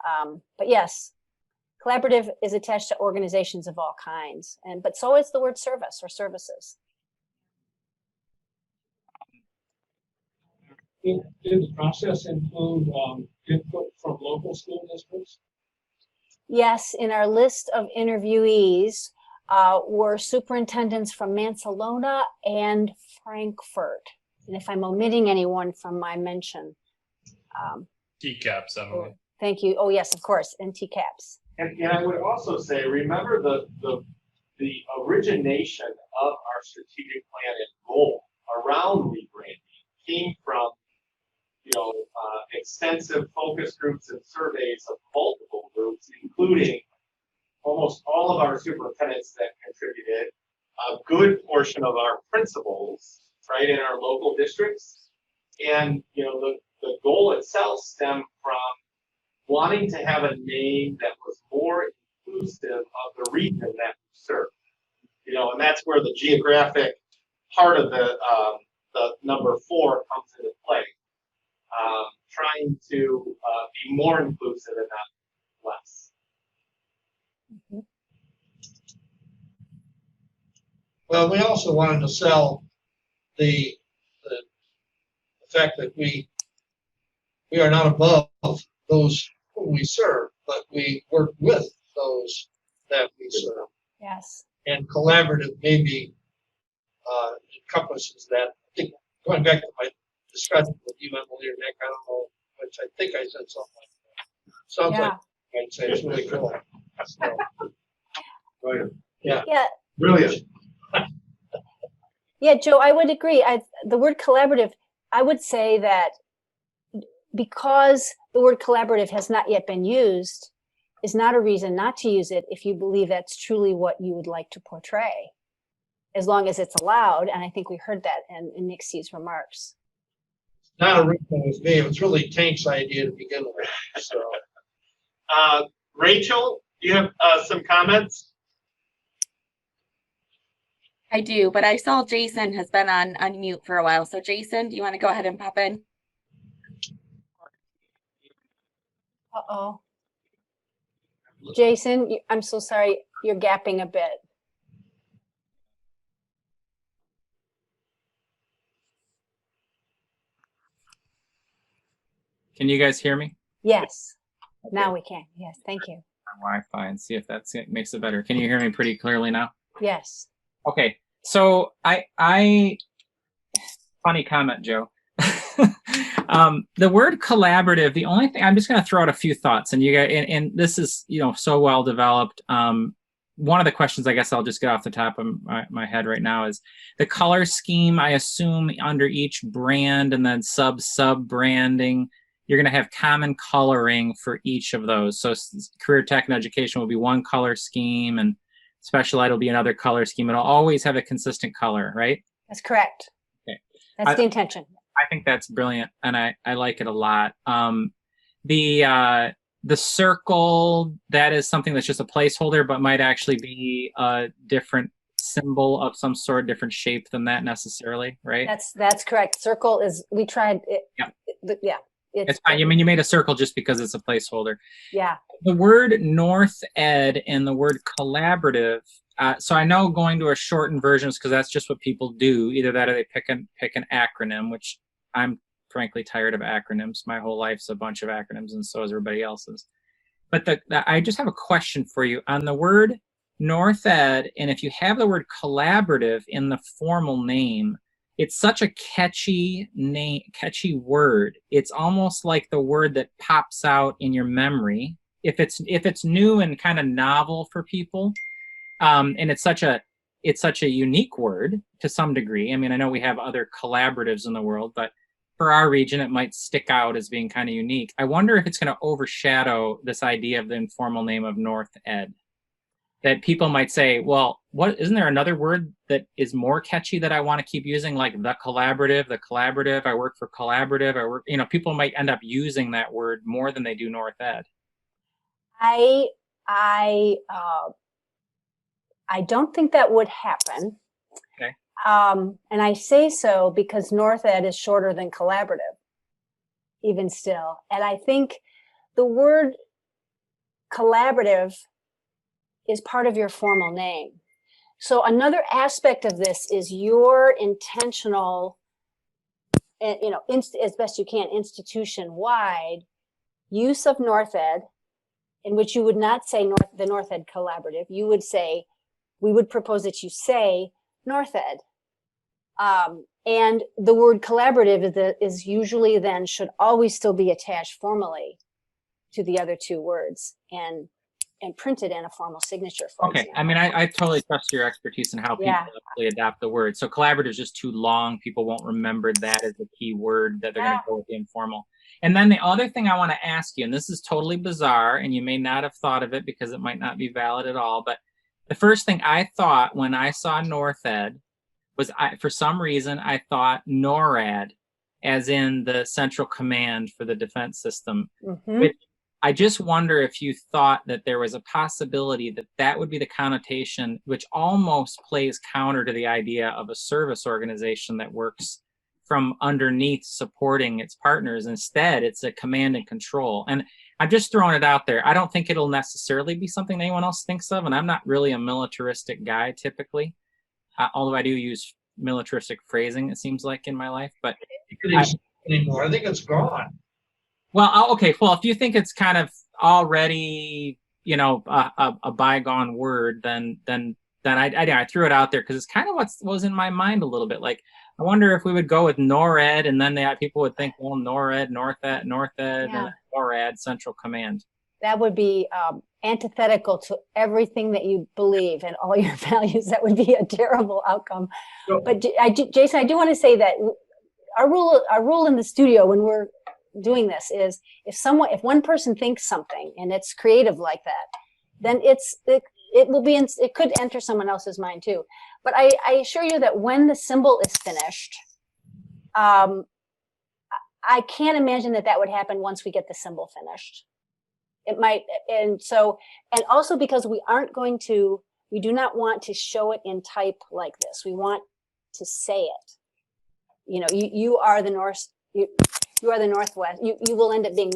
But yes, collaborative is attached to organizations of all kinds, but so is the word service or services. Did the process include input from local school districts? Yes, in our list of interviewees were superintendents from Mansalona and Frankfurt. And if I'm omitting anyone from my mention. TCAPs, Emily. Thank you. Oh, yes, of course, and TCAPs. And I would also say, remember the origination of our strategic plan and goal around rebranding came from, extensive focus groups and surveys of multiple groups, including almost all of our superintendents that contributed, a good portion of our principals, right, in our local districts. And, the goal itself stemmed from wanting to have a name that was more inclusive of the region that we serve. And that's where the geographic part of the number 4 comes into play. Trying to be more inclusive and not less. Mm-hmm. Well, we also wanted to sell the fact that we are not above those who we serve, but we work with those that we serve. Yes. And collaborative maybe encompasses that. I think going back to my discussion with you, Emily, or Nick, I don't know, which I think I said something like that. Sounds like I'd say it's really cool. So, Brilliant. Yeah. Brilliant. Yeah, Joe, I would agree. The word collaborative, I would say that because the word collaborative has not yet been used is not a reason not to use it if you believe that's truly what you would like to portray, as long as it's allowed. And I think we heard that in Nick C's remarks. Not original with me. It was really Tank's idea to begin with. So, Rachel, do you have some comments? I do, but I saw Jason has been on mute for a while. So Jason, do you want to go ahead and pop in? Uh-oh. Jason, I'm so sorry. You're gapping a bit. Can you guys hear me? Yes. Okay. Now we can. Yes. Thank you. Wi-Fi and see if that makes it better. Can you hear me pretty clearly now? Yes. Okay. So I funny comment, Joe. The word collaborative, the only thing, I'm just going to throw out a few thoughts, and you guys, and this is, so well developed. One of the questions I guess I'll just get off the top of my head right now is the color scheme. I assume under each brand and then sub branding, you're going to have common coloring for each of those. So career tech and education will be one color scheme, and special ed will be another color scheme. It'll always have a consistent color, right? That's correct. Okay. That's the intention. I think that's brilliant, and I like it a lot. The circle, that is something that's just a placeholder, but might actually be a different symbol of some sort, different shape than that necessarily, right? That's correct. Circle is, we tried it. Yeah. It's fine. I mean, you made a circle just because it's a placeholder. Yeah. The word North Ed and the word collaborative. So I know going to a shortened versions because that's just what people do. Either that or they pick an acronym, which I'm frankly tired of acronyms. My whole life's a bunch of acronyms, and so is everybody else's. But I just have a question for you on the word North Ed, and if you have the word collaborative in the formal name, it's such a catchy name, catchy word. It's almost like the word that pops out in your memory. If it's new and kind of novel for people, And it's such a unique word to some degree. I mean, I know we have other collaboratives in the world, but for our region, it might stick out as being kind of unique. I wonder if it's going to overshadow this idea of the informal name of North Ed. That people might say, well, what isn't there another word that is more catchy that I want to keep using, like the collaborative, I work for collaborative, I work, people might end up using that word more than they do North Ed. I don't think that would happen. Okay. And I say so because North Ed is shorter than collaborative, even still. And I think the word collaborative is part of your formal name. So another aspect of this is your intentional, as best you can, institution-wide use of North Ed, in which you would not say the North Ed Collaborative. You would say, we would propose that you say North Ed. And the word collaborative is usually then should always still be attached formally to the other two words and printed in a formal signature. Okay, example. I mean, I totally trust your expertise in how people actually adapt the word. So collaborative is just too long. People won't remember that as a key word, that they're going to go with the informal. And then the other thing I want to ask you, and this is totally bizarre, and you may not have thought of it because it might not be valid at all, but the first thing I thought when I saw North Ed was, for some reason, I thought NORAD, as in the Central Command for the Defense System, which I just wonder if you thought that there was a possibility that that would be the connotation, which almost plays counter to the idea of a service organization that works from underneath supporting its partners. Instead, it's a command and control. And I'm just throwing it out there. I don't think it'll necessarily be something anyone else thinks of, and I'm not really a militaristic guy typically, although I do use militaristic phrasing, it seems like, in my life. But anymore. I think it's gone. Well, okay. Well, if you think it's kind of already, a bygone word, then I threw it out there because it's kind of what was in my mind a little bit. Like, I wonder if we would go with NORAD, and then people would think, well, NORAD, North Ed, and NORAD, Central Command. That would be antithetical to everything that you believe and all your values. That would be a terrible outcome. But Jason, I do want to say that our rule in the studio when we're doing this is if one person thinks something and it's creative like that, then it could enter someone else's mind too. But I assure you that when the symbol is finished, I can't imagine that would happen once we get the symbol finished. It might, and also because we do not want to show it in type like this. We want to say it. You are the North. You are the Northwest. You will end up being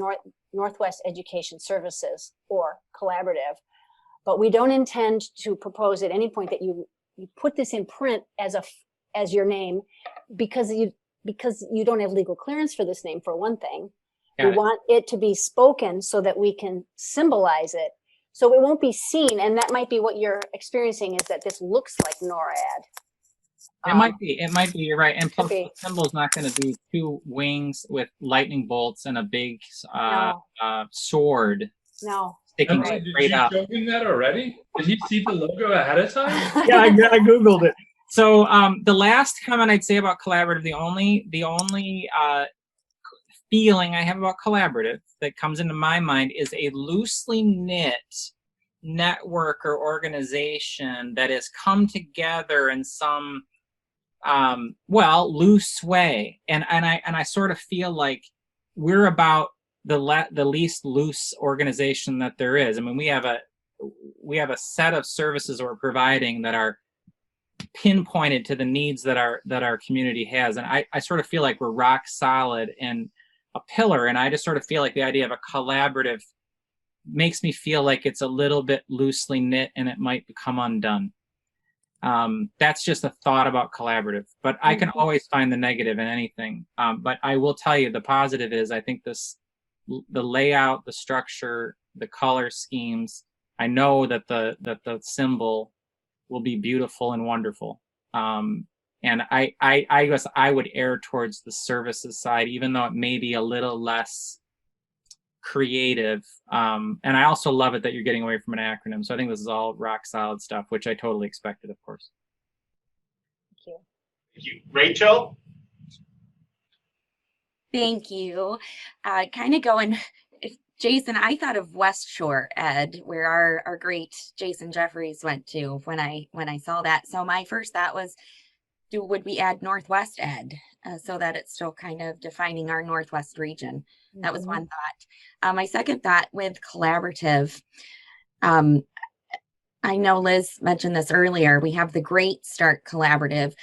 Northwest Education Services or Collaborative, but we don't intend to propose at any point that you put this in print as your name because you don't have legal clearance for this name, for one thing. We want it to be spoken so that we can symbolize it, so it won't be seen. And that might be what you're experiencing, is that this looks like NORAD. It might be. You're right. And plus, the symbol is not going to be two wings with lightning bolts and a big sword. No. Sticking straight up. Did you show him that already? Did he see the logo ahead of time? Yeah, I Googled it. So the last comment I'd say about collaborative, the only feeling I have about collaborative that comes into my mind is a loosely knit network or organization that has come together in some loose way, and I sort of feel like we're about the least loose organization that there is. I mean, we have a set of services that we're providing that are pinpointed to the needs that our community has, and I sort of feel like we're rock solid and a pillar, and I just sort of feel like the idea of a collaborative makes me feel like it's a little bit loosely knit and it might become undone. That's just a thought about collaborative, but I can always find the negative in anything. But I will tell you the positive is I think the layout, the structure, the color schemes, I know that the symbol will be beautiful and wonderful. And I guess I would err towards the services side, even though it may be a little less creative. And I also love it that you're getting away from an acronym. So I think this is all rock solid stuff, which I totally expected, of course. Thank you. Thank you. Rachel? Thank you. Kind of going, Jason, I thought of West Shore Ed, where our great Jason Jeffries went to when I saw that. So my first thought was, would we add Northwest Ed so that it's still kind of defining our Northwest region? That was one thought. My second thought with collaborative, I know Liz mentioned this earlier. We have the Great Start Collaborative,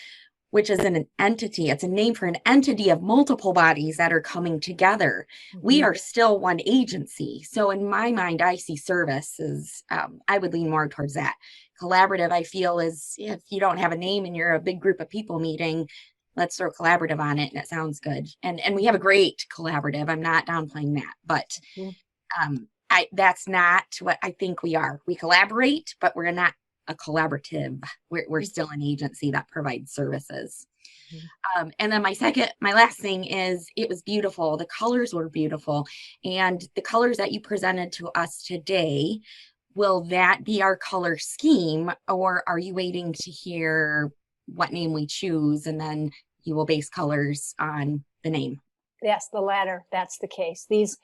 which is an entity. It's a name for an entity of multiple bodies that are coming together. We are still one agency. So in my mind, I see service as, I would lean more towards that. Collaborative, I feel, is if you don't have a name and you're a big group of people meeting, let's throw collaborative on it and it sounds good. And we have a great collaborative. I'm not downplaying that, but that's not what I think we are. We collaborate, but we're not a collaborative. We're still an agency that provides services. And then my last thing is, it was beautiful. The colors were beautiful. And the colors that you presented to us today, will that be our color scheme, or are you waiting to hear what name we choose and then you will base colors on the name? Yes, the latter. That's the case. These,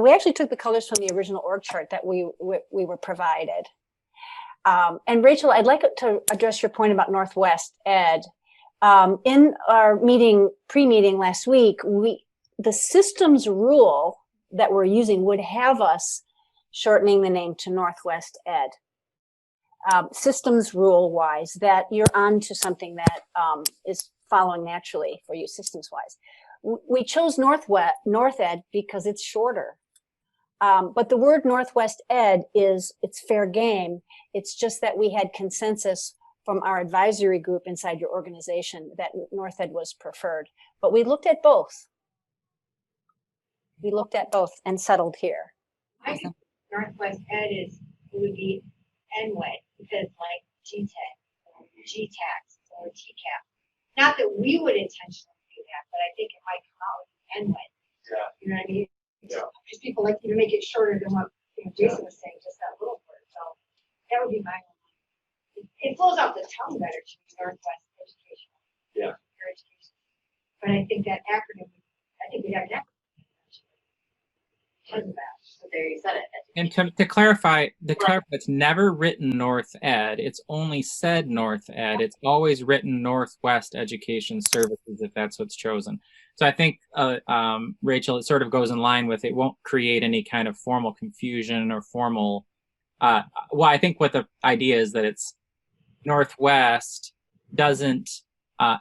we actually took the colors from the original org chart that we were provided. And Rachel, I'd like to address your point about Northwest Ed. In our pre-meeting last week, the systems rule that we're using would have us shortening the name to Northwest Ed. Systems rule wise, that you're on to something that is following naturally for you systems wise. We chose North Ed because it's shorter. But the word Northwest Ed it's fair game. It's just that we had consensus from our advisory group inside your organization that North Ed was preferred. But we looked at both. We looked at both and settled here. I think Northwest Ed would be NWED, because like GTEC or GTAX or TCAP. Not that we would intentionally do that, but I think it might come out with NWED. Yeah. You know what I mean? Yeah. Because people like to make it shorter than what Jason was saying, just that little word. So that would be my one. It flows off the tongue better to me, Northwest Education. Yeah. Education. But I think that acronym, I think we have an acronym. Because of that. So there you said it. And to clarify, it's never written North Ed. It's only said North Ed. It's always written Northwest Education Services if that's what's chosen. So I think, Rachel, it sort of goes in line with, it won't create any kind of formal confusion or formal, well, I think what the idea is that it's Northwest doesn't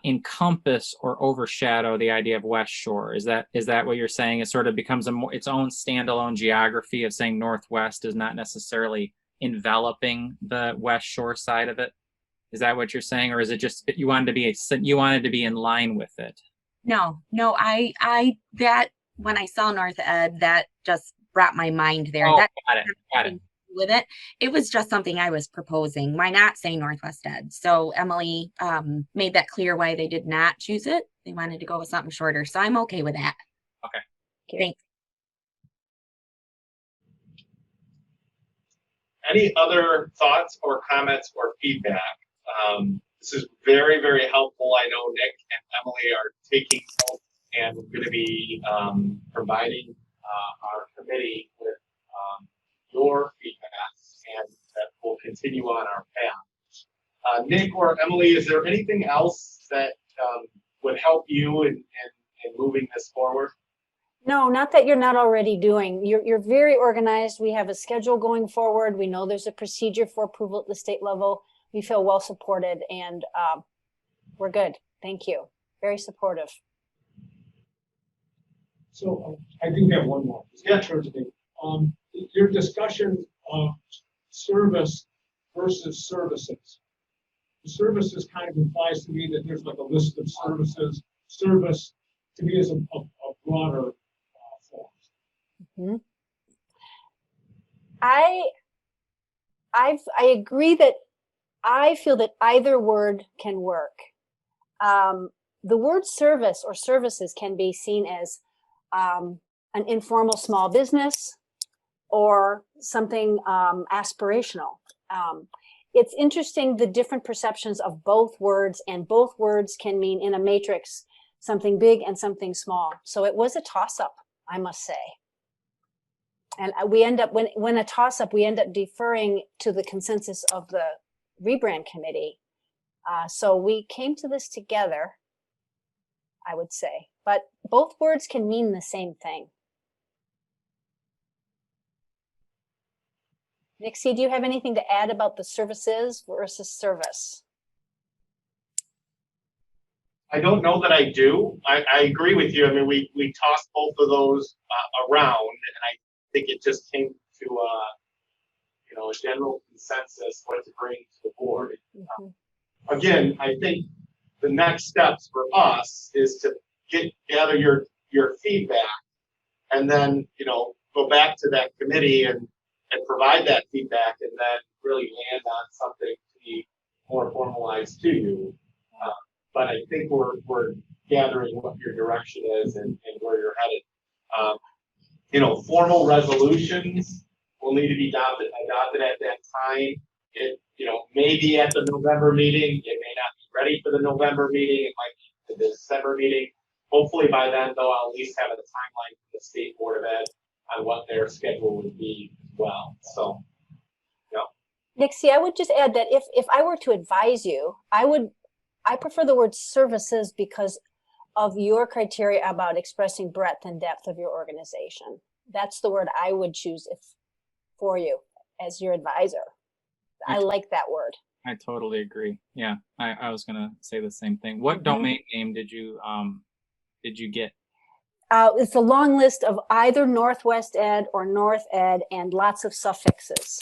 encompass or overshadow the idea of West Shore. Is that what you're saying? It sort of becomes its own standalone geography of saying Northwest is not necessarily enveloping the West Shore side of it. Is that what you're saying, or is it just you wanted to be in line with it? No, that when I saw North Ed, that just brought my mind there. Oh, that got it. With it was just something I was proposing. Why not say Northwest Ed? So Emily made that clear why they did not choose it. They wanted to go with something shorter. So I'm okay with that. Okay. Thanks. Any other thoughts or comments or feedback? This is very, very helpful. I know Nick and Emily are taking notes, and we're going to be providing our committee with your feedback, and that will continue on our path. Nick or Emily, is there anything else that would help you in moving this forward? No, not that you're not already doing. You're very organized. We have a schedule going forward. We know there's a procedure for approval at the state level. We feel well supported, and we're good. Thank you. Very supportive. So I do have one more. Yeah, sure. Your discussion of service versus services. The services kind of implies to me that there's like a list of services. Service to me is a broader form. Mm-hmm. I agree that I feel that either word can work. The word service or services can be seen as an informal small business or something aspirational. It's interesting the different perceptions of both words, and both words can mean in a matrix something big and something small. So it was a toss-up, I must say. And we end up, when a toss-up, we end up deferring to the consensus of the rebrand committee. So we came to this together, I would say, but both words can mean the same thing. Nixie, do you have anything to add about the services versus service? I don't know that I do. I agree with you. I mean, we tossed both of those around, and I think it just came to you know, a general consensus what to bring to the board. Again, I think the next steps for us is to gather your feedback, and then, you know, go back to that committee and provide that feedback, and then really land on something to be more formalized to you. But I think we're gathering what your direction is and where you're headed. You know, formal resolutions will need to be adopted at that time. It, you know, maybe at the November meeting, it may not be ready for the November meeting. It might be the December meeting. Hopefully by then, though, I'll at least have a timeline from the State Board of Ed on what their schedule would be as well. So, yeah. Nixie, I would just add that if I were to advise you, I prefer the word services because of your criteria about expressing breadth and depth of your organization. That's the word I would choose for you as your advisor. I like that word. I totally agree. Yeah, I was gonna say the same thing. What domain name did you get? It's a long list of either Northwest Ed or North Ed and lots of suffixes.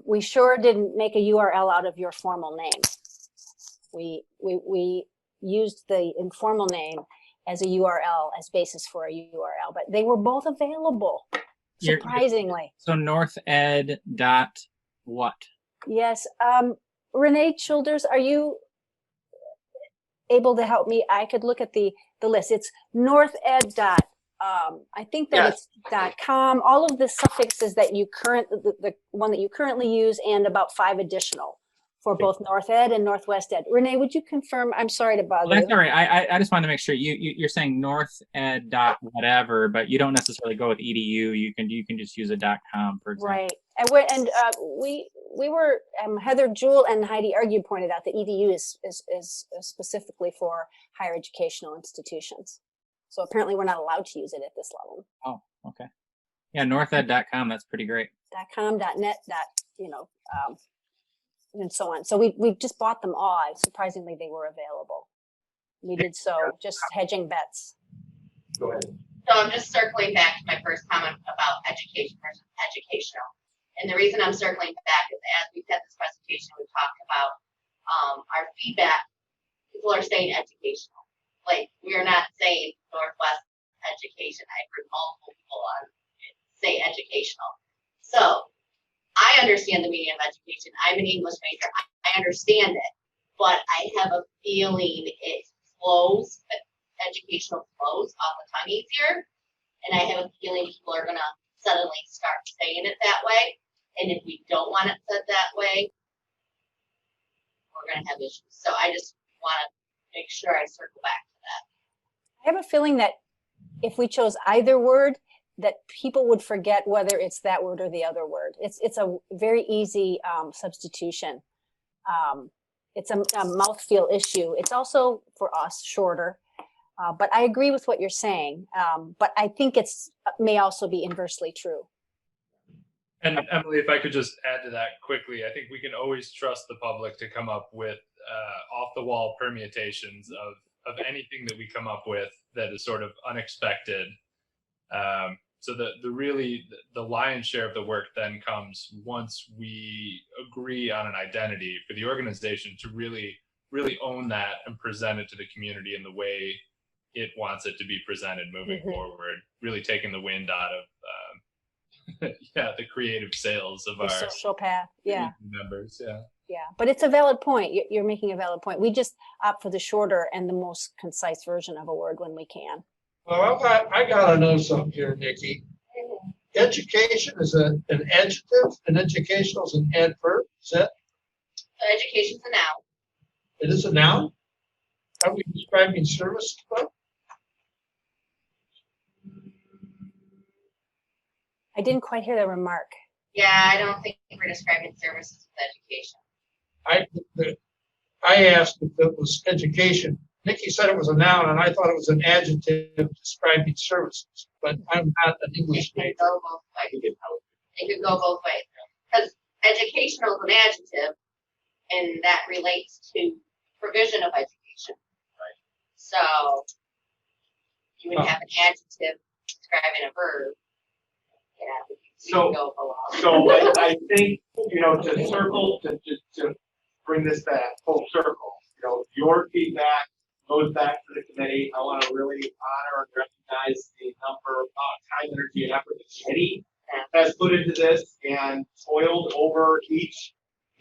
We sure didn't make a URL out of your formal name. We used the informal name as a URL, as basis for a URL, but they were both available, surprisingly. So North Ed dot what? Yes. Renee Childers, are you able to help me? I could look at the list. It's northed dot, I think that it's .com, all of the suffixes that you the one that you currently use, and about 5 additional for both North Ed and Northwest Ed. Renee, would you confirm? I'm sorry to bother you. That's all right. I just wanted to make sure you're saying North Ed dot whatever, but you don't necessarily go with edu. You can just use a .com, for example. Right. And we were Heather, Jewel, and Heidi Argue pointed out that edu is specifically for higher educational institutions. So apparently we're not allowed to use it at this level. Oh, okay. Yeah, northed.com. That's pretty great. .com, .net, you know, and so on. So we just bought them all. Surprisingly, they were available. We did so, just hedging bets. Go ahead. So I'm just circling back to my first comment about education versus educational. And the reason I'm circling back is, as we've had this presentation, we've talked about our feedback. People are saying educational. Like, we are not saying Northwest education. I've heard multiple people say educational. So I understand the meaning of education. I'm an English major. I understand it, but I have a feeling it flows, educational flows off the tongue easier. And I have a feeling people are going to suddenly start saying it that way. And if we don't want it said that way, we're going to have issues. So I just want to make sure I circle back to that. I have a feeling that if we chose either word, that people would forget whether it's that word or the other word. It's a very easy substitution. It's a mouthfeel issue. It's also, for us, shorter. But I agree with what you're saying. But I think may also be inversely true. And Emily, if I could just add to that quickly, I think we can always trust the public to come up with off-the-wall permutations of anything that we come up with that is sort of unexpected. So the lion's share of the work then comes once we agree on an identity for the organization to really own that and present it to the community in the way it wants it to be presented moving forward, really taking the wind out of the creative sails of our social path. members. But it's a valid point. You're making a valid point. We just opt for the shorter and the most concise version of a word when we can. Well, I gotta know something here, Nikki. Education is an adjective, and educational is an adverb. Is that? So education's a noun. It is a noun? Are we describing services though? I didn't quite hear the remark. Yeah, I don't think we're describing services with education. I asked if it was education. Nikki said it was a noun, and I thought it was an adjective describing services, but I'm not an English It major. could go both ways. It could go both ways. Because educational is an adjective, and that relates to provision of education. Right. So you would have an adjective describing a verb. Yeah. So- Go along. So I think, you know, to circle, to bring this back, full circle, you know, your feedback goes back to the committee. I want to really honor and recognize the number of time, energy, and effort the committee has put into this and toiled over each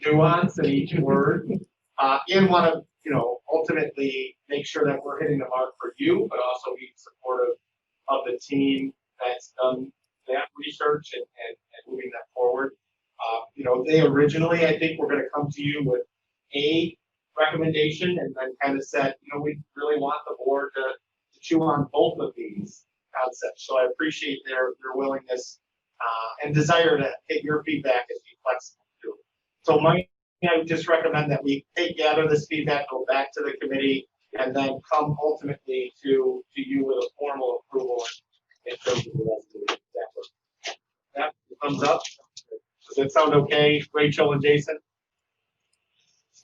nuance and each word. And want to, you know, ultimately make sure that we're hitting the mark for you, but also be supportive of the team that's done that research and moving that forward. You know, they originally, I think, were going to come to you with a recommendation and then kind of said, you know, we really want the board to chew on both of these concepts. So I appreciate their willingness and desire to get your feedback and be flexible too. So I would just recommend that we gather this feedback, go back to the committee, and then come ultimately to you with a formal approval in terms of the resolution. That thumbs up. Does that sound okay, Rachel and Jason?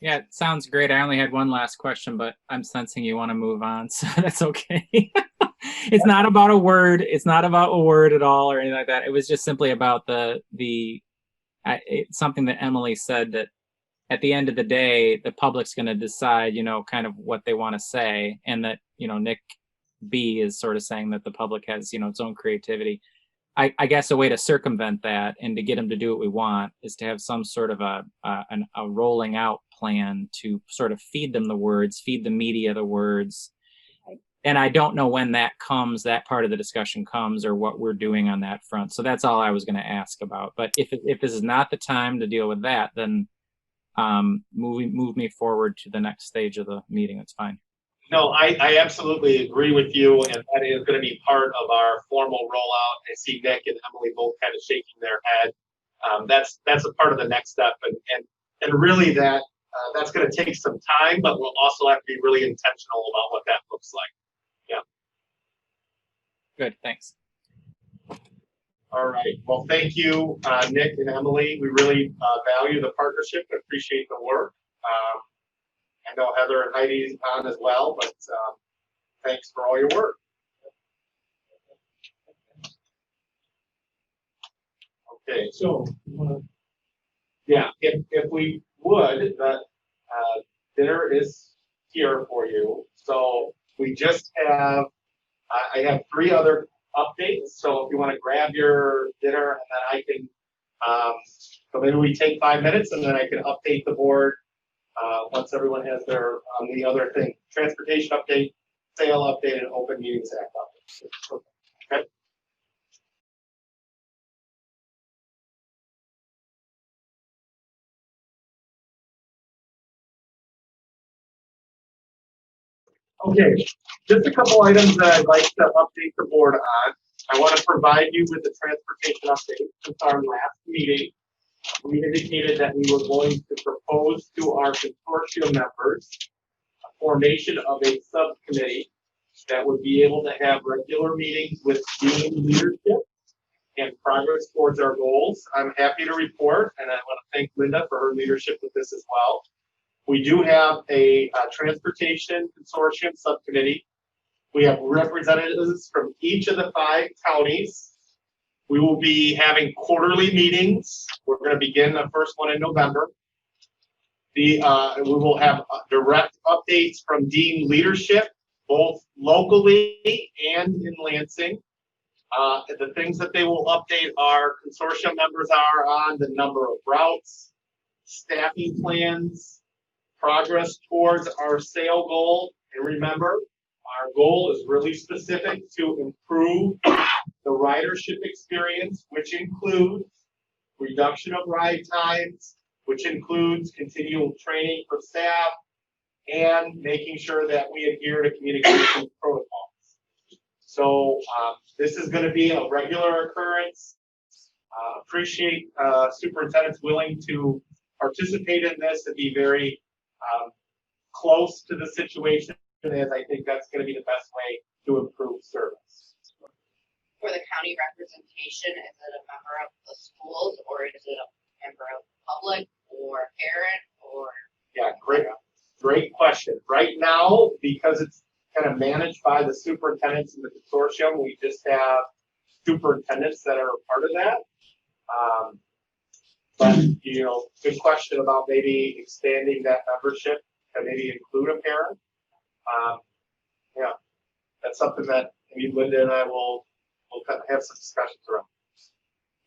Yeah, it sounds great. I only had one last question, but I'm sensing you want to move on, so that's okay. It's not about a word. It's not about a word at all or anything like that. It was just simply about it's something that Emily said, that at the end of the day, the public's going to decide, you know, kind of what they want to say, and that, you know, Nick B is sort of saying that the public has, you know, its own creativity. I guess a way to circumvent that and to get them to do what we want is to have some sort of a rolling out plan to sort of feed them the words, feed the media the words. And I don't know when that comes, that part of the discussion comes, or what we're doing on that front. So that's all I was going to ask about. But if this is not the time to deal with that, then move me forward to the next stage of the meeting. That's fine. No, I absolutely agree with you, and that is going to be part of our formal rollout. I see Nick and Emily both kind of shaking their head. That's a part of the next step, and really that's going to take some time, but we'll also have to be really intentional about what that looks like. Yeah. Good, thanks. All right. Well, thank you, Nick and Emily. We really value the partnership and appreciate the work. I know Heather and Heidi's on as well, but thanks for all your work. Okay, So, yeah, if we would, dinner is here for you. So we just have, I have 3 other updates. So if you want to grab your dinner, and then I can, so maybe we take 5 minutes, and then I can update the board once everyone has their, the other thing, transportation update, sale update, and open meetings act update. Okay. Okay, just a couple items that I'd like to update the board on. I want to provide you with the transportation update. Since our last meeting, we indicated that we were going to propose to our consortium members a formation of a subcommittee that would be able to have regular meetings with dean leadership and progress towards our goals. I'm happy to report, and I want to thank Linda for her leadership with this as well. We do have a transportation consortium subcommittee. We have representatives from each of the 5 counties. We will be having quarterly meetings. We're going to begin the first one in November. We will have direct updates from dean leadership, both locally and in Lansing. The things that they will update our consortium members are on the number of routes, staffing plans, progress towards our sale goal. And remember, Our goal is really specific to improve the ridership experience, which includes reduction of ride times, which includes continual training for staff, and making sure that we adhere to communication protocols. So this is going to be a regular occurrence. Appreciate superintendents willing to participate in this and be very close to the situation, as I think that's going to be the best way to improve service. For the county representation, is it a member of the schools, or is it a member of the public, or parent, or? Yeah, great question. Right now, because it's kind of managed by the superintendents in the consortium, we just have superintendents that are part of that. But, you know, good question about maybe expanding that membership and maybe include a parent. Yeah, that's something that maybe Linda and I will kind of have some discussions around.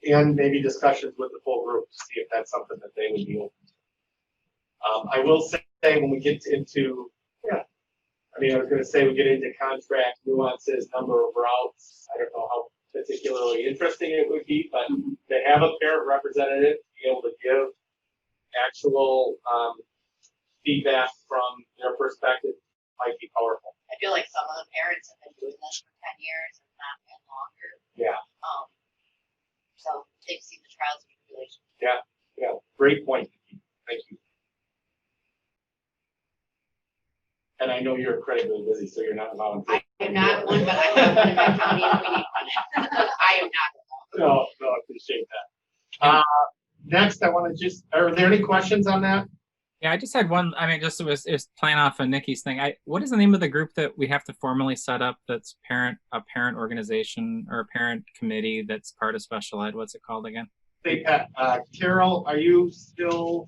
And maybe discussions with the full group to see if that's something that they would be open to. I will say when we get into, I was going to say we get into contract nuances, number of routes. I don't know how particularly interesting it would be, but to have a parent representative be able to give actual feedback from their perspective might be powerful. I feel like some of the parents have been doing this for 10 years and not been longer. Yeah. So they've seen the trials and tribulations. Yeah. Great point. Thank you. And I know you're incredibly busy, so you're not a volunteer. I am not one, but I have one in my county if we need one. I am not. No, I appreciate that. Next, I want to just, are there any questions on that? Yeah, I just had one. I mean, just it was playing off of Nikki's thing. What is the name of the group that we have to formally set up? That's a parent organization or a parent committee that's part of special ed. What's it called again? Hey, Pat. Carol, are you still?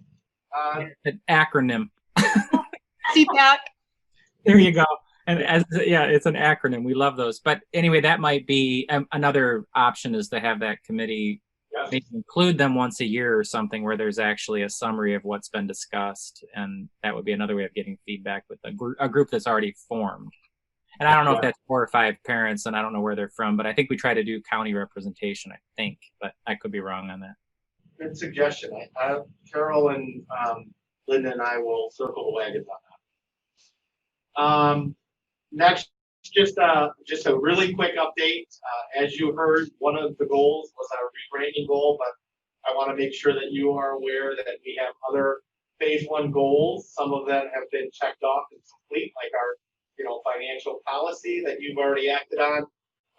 An acronym. CPAC. There you go. And it's an acronym. We love those. But anyway, that might be another option, is to have that committee. Maybe include them once a year or something where there's actually a summary of what's been discussed, and that would be another way of getting feedback with a group that's already formed. And I don't know if that's 4 or 5 parents, and I don't know where they're from, but I think we try to do county representation, I think, but I could be wrong on that. Good suggestion. Carol and Linda and I will circle the wagons on that. Next, just a really quick update. As you heard, one of the goals was our rebranding goal, but I want to make sure that you are aware that we have other phase 1 goals. Some of them have been checked off and complete, like our financial policy that you've already acted on.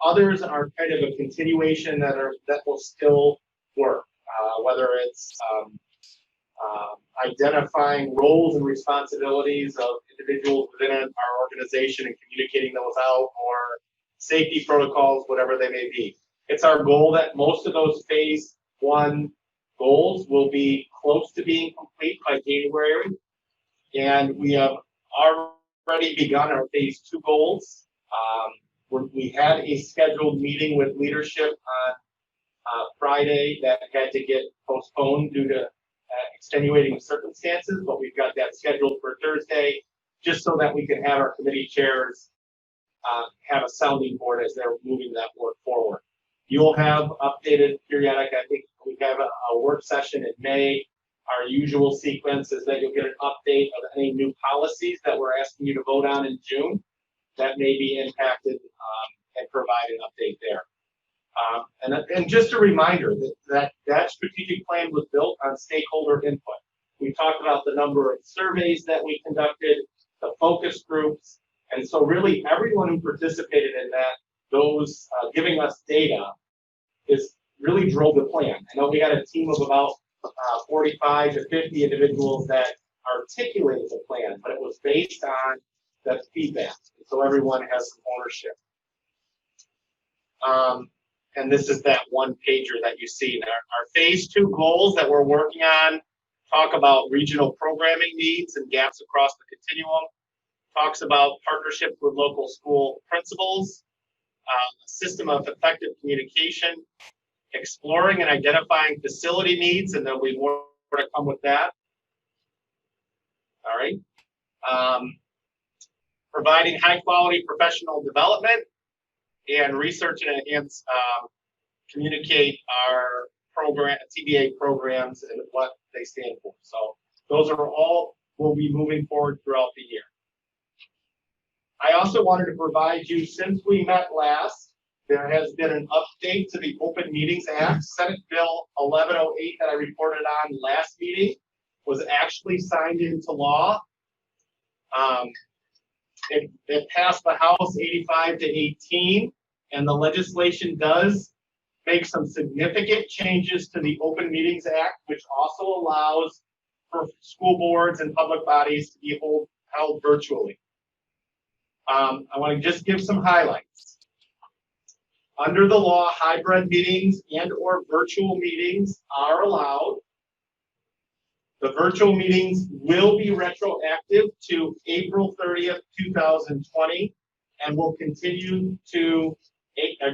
Others are kind of a continuation that will still work, whether it's identifying roles and responsibilities of individuals within our organization and communicating those out, or safety protocols, whatever they may be. It's our goal that most of those phase 1 goals will be close to being complete by January. And we have already begun our phase 2 goals. We had a scheduled meeting with leadership on Friday that had to get postponed due to extenuating circumstances, but we've got that scheduled for Thursday, just so that we can have our committee chairs have a sounding board as they're moving that work forward. You'll have updated periodic. I think we have a work session in May. Our usual sequence is that you'll get an update of any new policies that we're asking you to vote on in June that may be impacted, and provide an update there. And just a reminder that strategic plan was built on stakeholder input. We talked about the number of surveys that we conducted, the focus groups, and so really everyone who participated in that, those giving us data, really drove the plan. I know we had a team of about 45 to 50 individuals that articulated the plan, but it was based on that feedback. And so everyone has some ownership. And this is that one pager that you see. Our phase 2 goals that we're working on talk about regional programming needs and gaps across the continuum, talks about partnerships with local school principals, a system of effective communication, exploring and identifying facility needs, and there'll be more to come with that. All right. providing high-quality professional development, and research and enhance, communicate our program, TBA programs and what they stand for. So those are all will be moving forward throughout the year. I also wanted to provide you, since we met last, there has been an update to the Open Meetings Act. Senate Bill 1108 that I reported on last meeting was actually signed into law. It passed the House 85 to 18, and the legislation does make some significant changes to the Open Meetings Act, which also allows for school boards and public bodies to be held virtually. I want to just give some highlights. Under the law, hybrid meetings and or virtual meetings are allowed. The virtual meetings will be retroactive to April 30th, 2020, and will continue to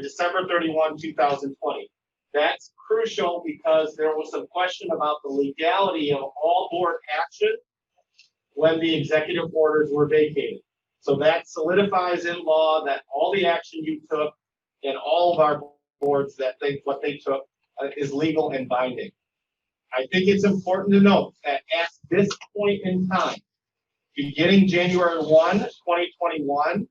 December 31, 2020. That's crucial because there was some question about the legality of all board action when the executive orders were vacated. So that solidifies in law that all the action you took in all of our boards, that what they took is legal and binding. I think it's important to note that at this point in time, beginning January 1, 2021,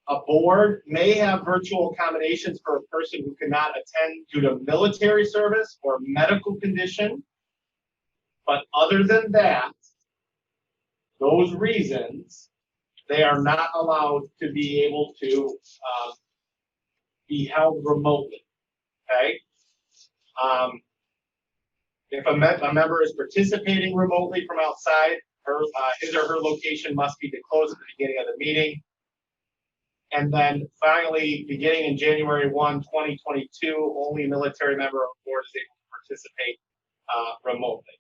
a board may have virtual accommodations for a person who cannot attend due to military service or medical condition. But other than that, those reasons, they are not allowed to be able to be held remotely, okay? If a member is participating remotely from outside, his or her location must be disclosed at the beginning of the meeting. And then finally, beginning in January 1, 2022, only a military member of the board is able to participate remotely.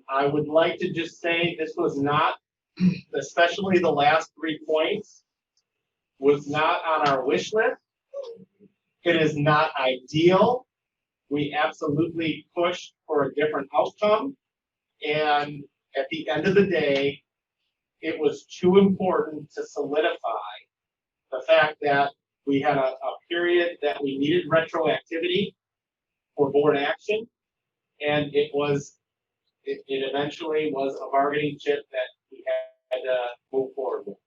I would like to just say this was not, especially the last 3 points, was not on our wish list. It is not ideal. We absolutely pushed for a different outcome. And at the end of the day, it was too important to solidify the fact that we had a period that we needed retroactivity for board action. And it eventually was a bargaining chip that we had to move forward with.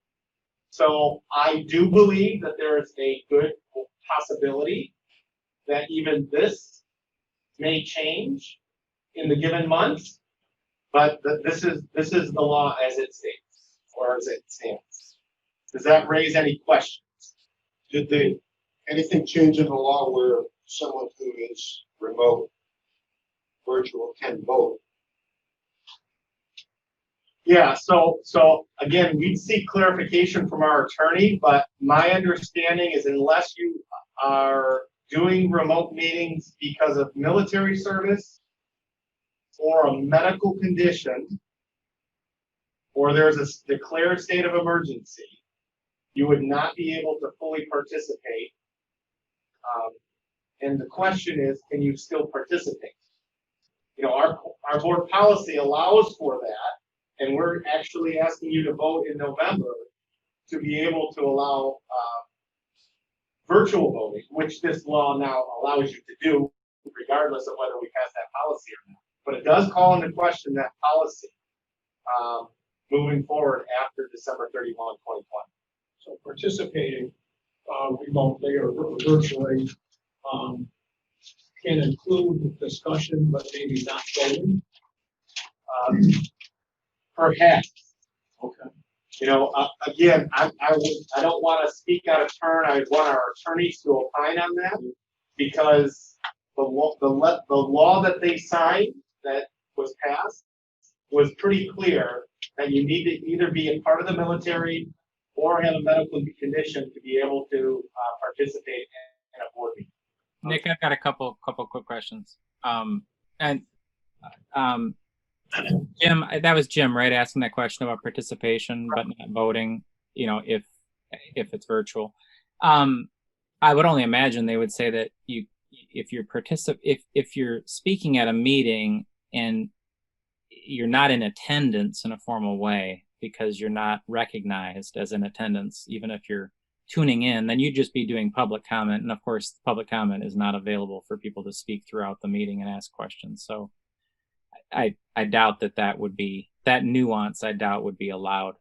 So I do believe that there is a good possibility that even this may change in the given months, but this is the law as it states, or as it stands. Does that raise any questions? Did anything change in the law where someone who is remote, virtual, can vote? Yeah, so again, we'd seek clarification from our attorney, but my understanding is unless you are doing remote meetings because of military service or a medical condition, or there's a declared state of emergency, you would not be able to fully participate. And the question is, can you still participate? You know, our board policy allows for that, and we're actually asking you to vote in November to be able to allow virtual voting, which this law now allows you to do, regardless of whether we pass that policy or not. But it does call into question that policy moving forward after December 31, 2020. So participating remotely or virtually can include discussion, but maybe not voting. Perhaps. Okay. You know, again, I don't want to speak out of turn. I want our attorneys to opine on that, because the law that they signed that was passed was pretty clear that you need to either be a part of the military or have a medical condition to be able to participate in a board meeting. Nick, I've got a couple quick questions. Jim, that was Jim, right? Asking that question about participation, but not voting, you know, if it's virtual. I would only imagine they would say that if you're speaking at a meeting and you're not in attendance in a formal way, because you're not recognized as in attendance, even if you're tuning in, then you'd just be doing public comment. And of course, public comment is not available for people to speak throughout the meeting and ask questions. So I doubt that would be, that nuance I doubt would be allowed.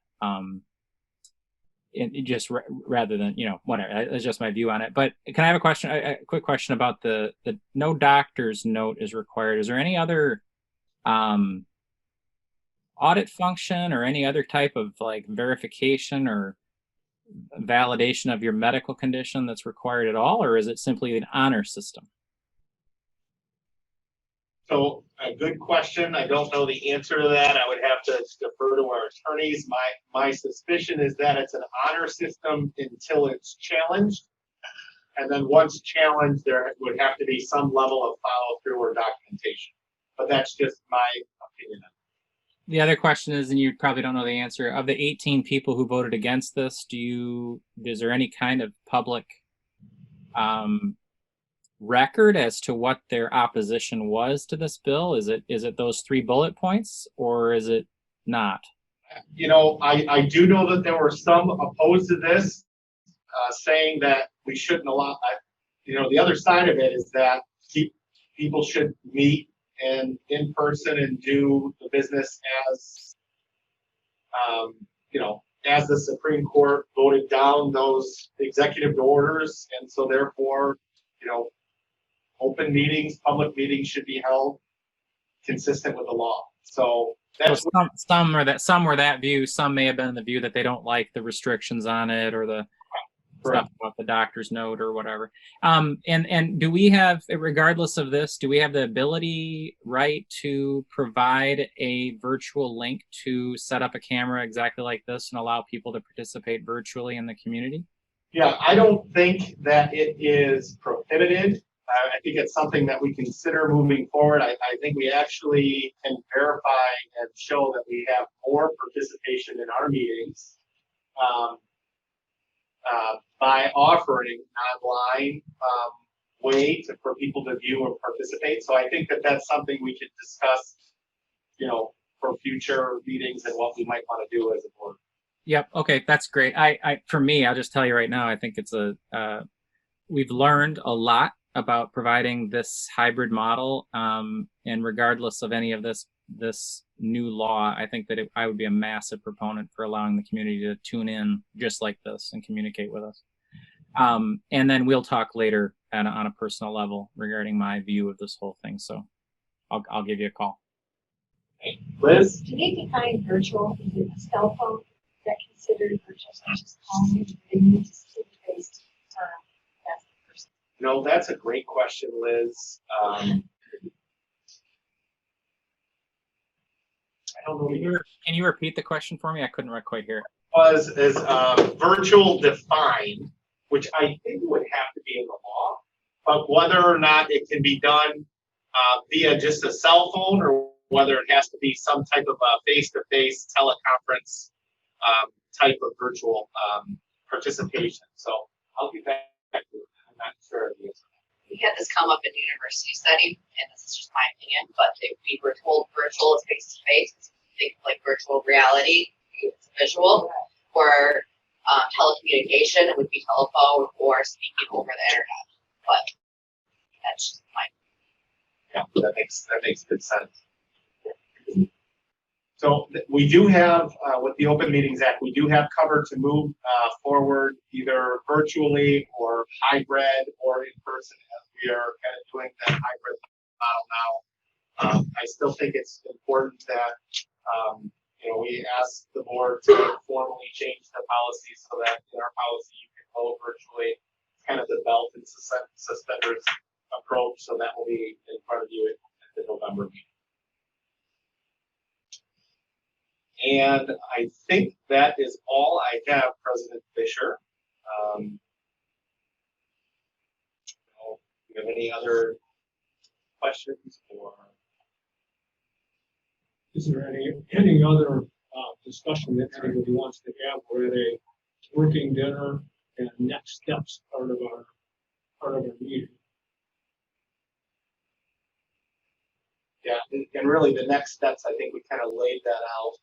Just rather than, whatever, that's just my view on it. But can I have a quick question about the no doctor's note is required. Is there any other audit function or any other type of like verification or validation of your medical condition that's required at all, or is it simply an honor system? So a good question. I don't know the answer to that. I would have to defer to our attorneys. My suspicion is that it's an honor system until it's challenged. And then once challenged, there would have to be some level of follow through or documentation. But that's just my opinion. The other question is, and you probably don't know the answer, of the 18 people who voted against this, is there any kind of public record as to what their opposition was to this bill? Is it those 3 bullet points, or is it not? I do know that there were some opposed to this, saying that we shouldn't allow. The other side of it is that people should meet and in person and do the business as, as the Supreme Court voted down those executive orders, and so therefore, open meetings, public meetings should be held consistent with the law. So that's some were that view. Some may have been the view that they don't like the restrictions on it or the stuff about the doctor's note or whatever. And do we have, regardless of this, do we have the ability, right, to provide a virtual link to set up a camera exactly like this and allow people to participate virtually in the community? Yeah, I don't think that it is prohibited. I think it's something that we consider moving forward. I think we actually can verify and show that we have more participation in our meetings by offering an online way for people to view and participate. So I think that that's something we could discuss, for future meetings and what we might want to do as a board. Yep. Okay, that's great. For me, I'll just tell you right now, I think it's we've learned a lot about providing this hybrid model, and regardless of any of this new law, I think that I would be a massive proponent for allowing the community to tune in just like this and communicate with us. And then we'll talk later on a personal level regarding my view of this whole thing. So I'll give you a call. Okay. Liz? Do you define virtual? Is it a cell phone that considered virtual, such as calling? They need to see the face term. That's the person. No, that's a great question, Liz. I don't know. Can you repeat the question for me? I couldn't quite hear it. Is virtual defined, which I think would have to be in the law, but whether or not it can be done via just a cell phone or whether it has to be some type of face-to-face teleconference type of virtual participation. So I'll get back to it. I'm not sure of the answer. We had this come up in university study, and this is just my opinion, but if we were told virtual is face-to-face, think like virtual reality, it's visual, or telecommunication, it would be telephone or speaking over the internet. But that's just my opinion. Yeah, that makes good sense. So we do have, with the Open Meetings Act, we do have cover to move forward either virtually or hybrid or in person, as we are kind of doing that hybrid model now. I still think it's important that we ask the board to formally change the policy so that in our policy you can vote virtually. It's kind of the belt and suspenders approach, so that will be in front of you at the November meeting. And I think that is all I have, President Fisher. Do you have any other questions? Or is there any other discussion that anybody wants to have? We're at a working dinner and next steps part of our meeting. Yeah, and really the next steps, I think we kind of laid that out.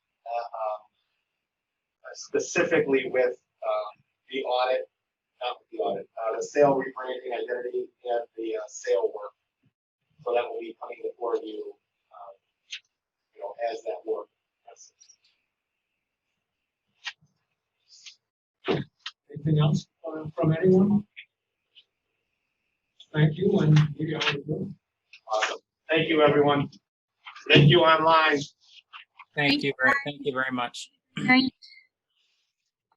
specifically with the audit, not the audit, the sale rebranding identity and the sale work. So that will be coming before you, as that work. Anything else from anyone? Thank you, and we are adjourned. Awesome. Thank you, everyone. Thank you online. Thank you very much. Great.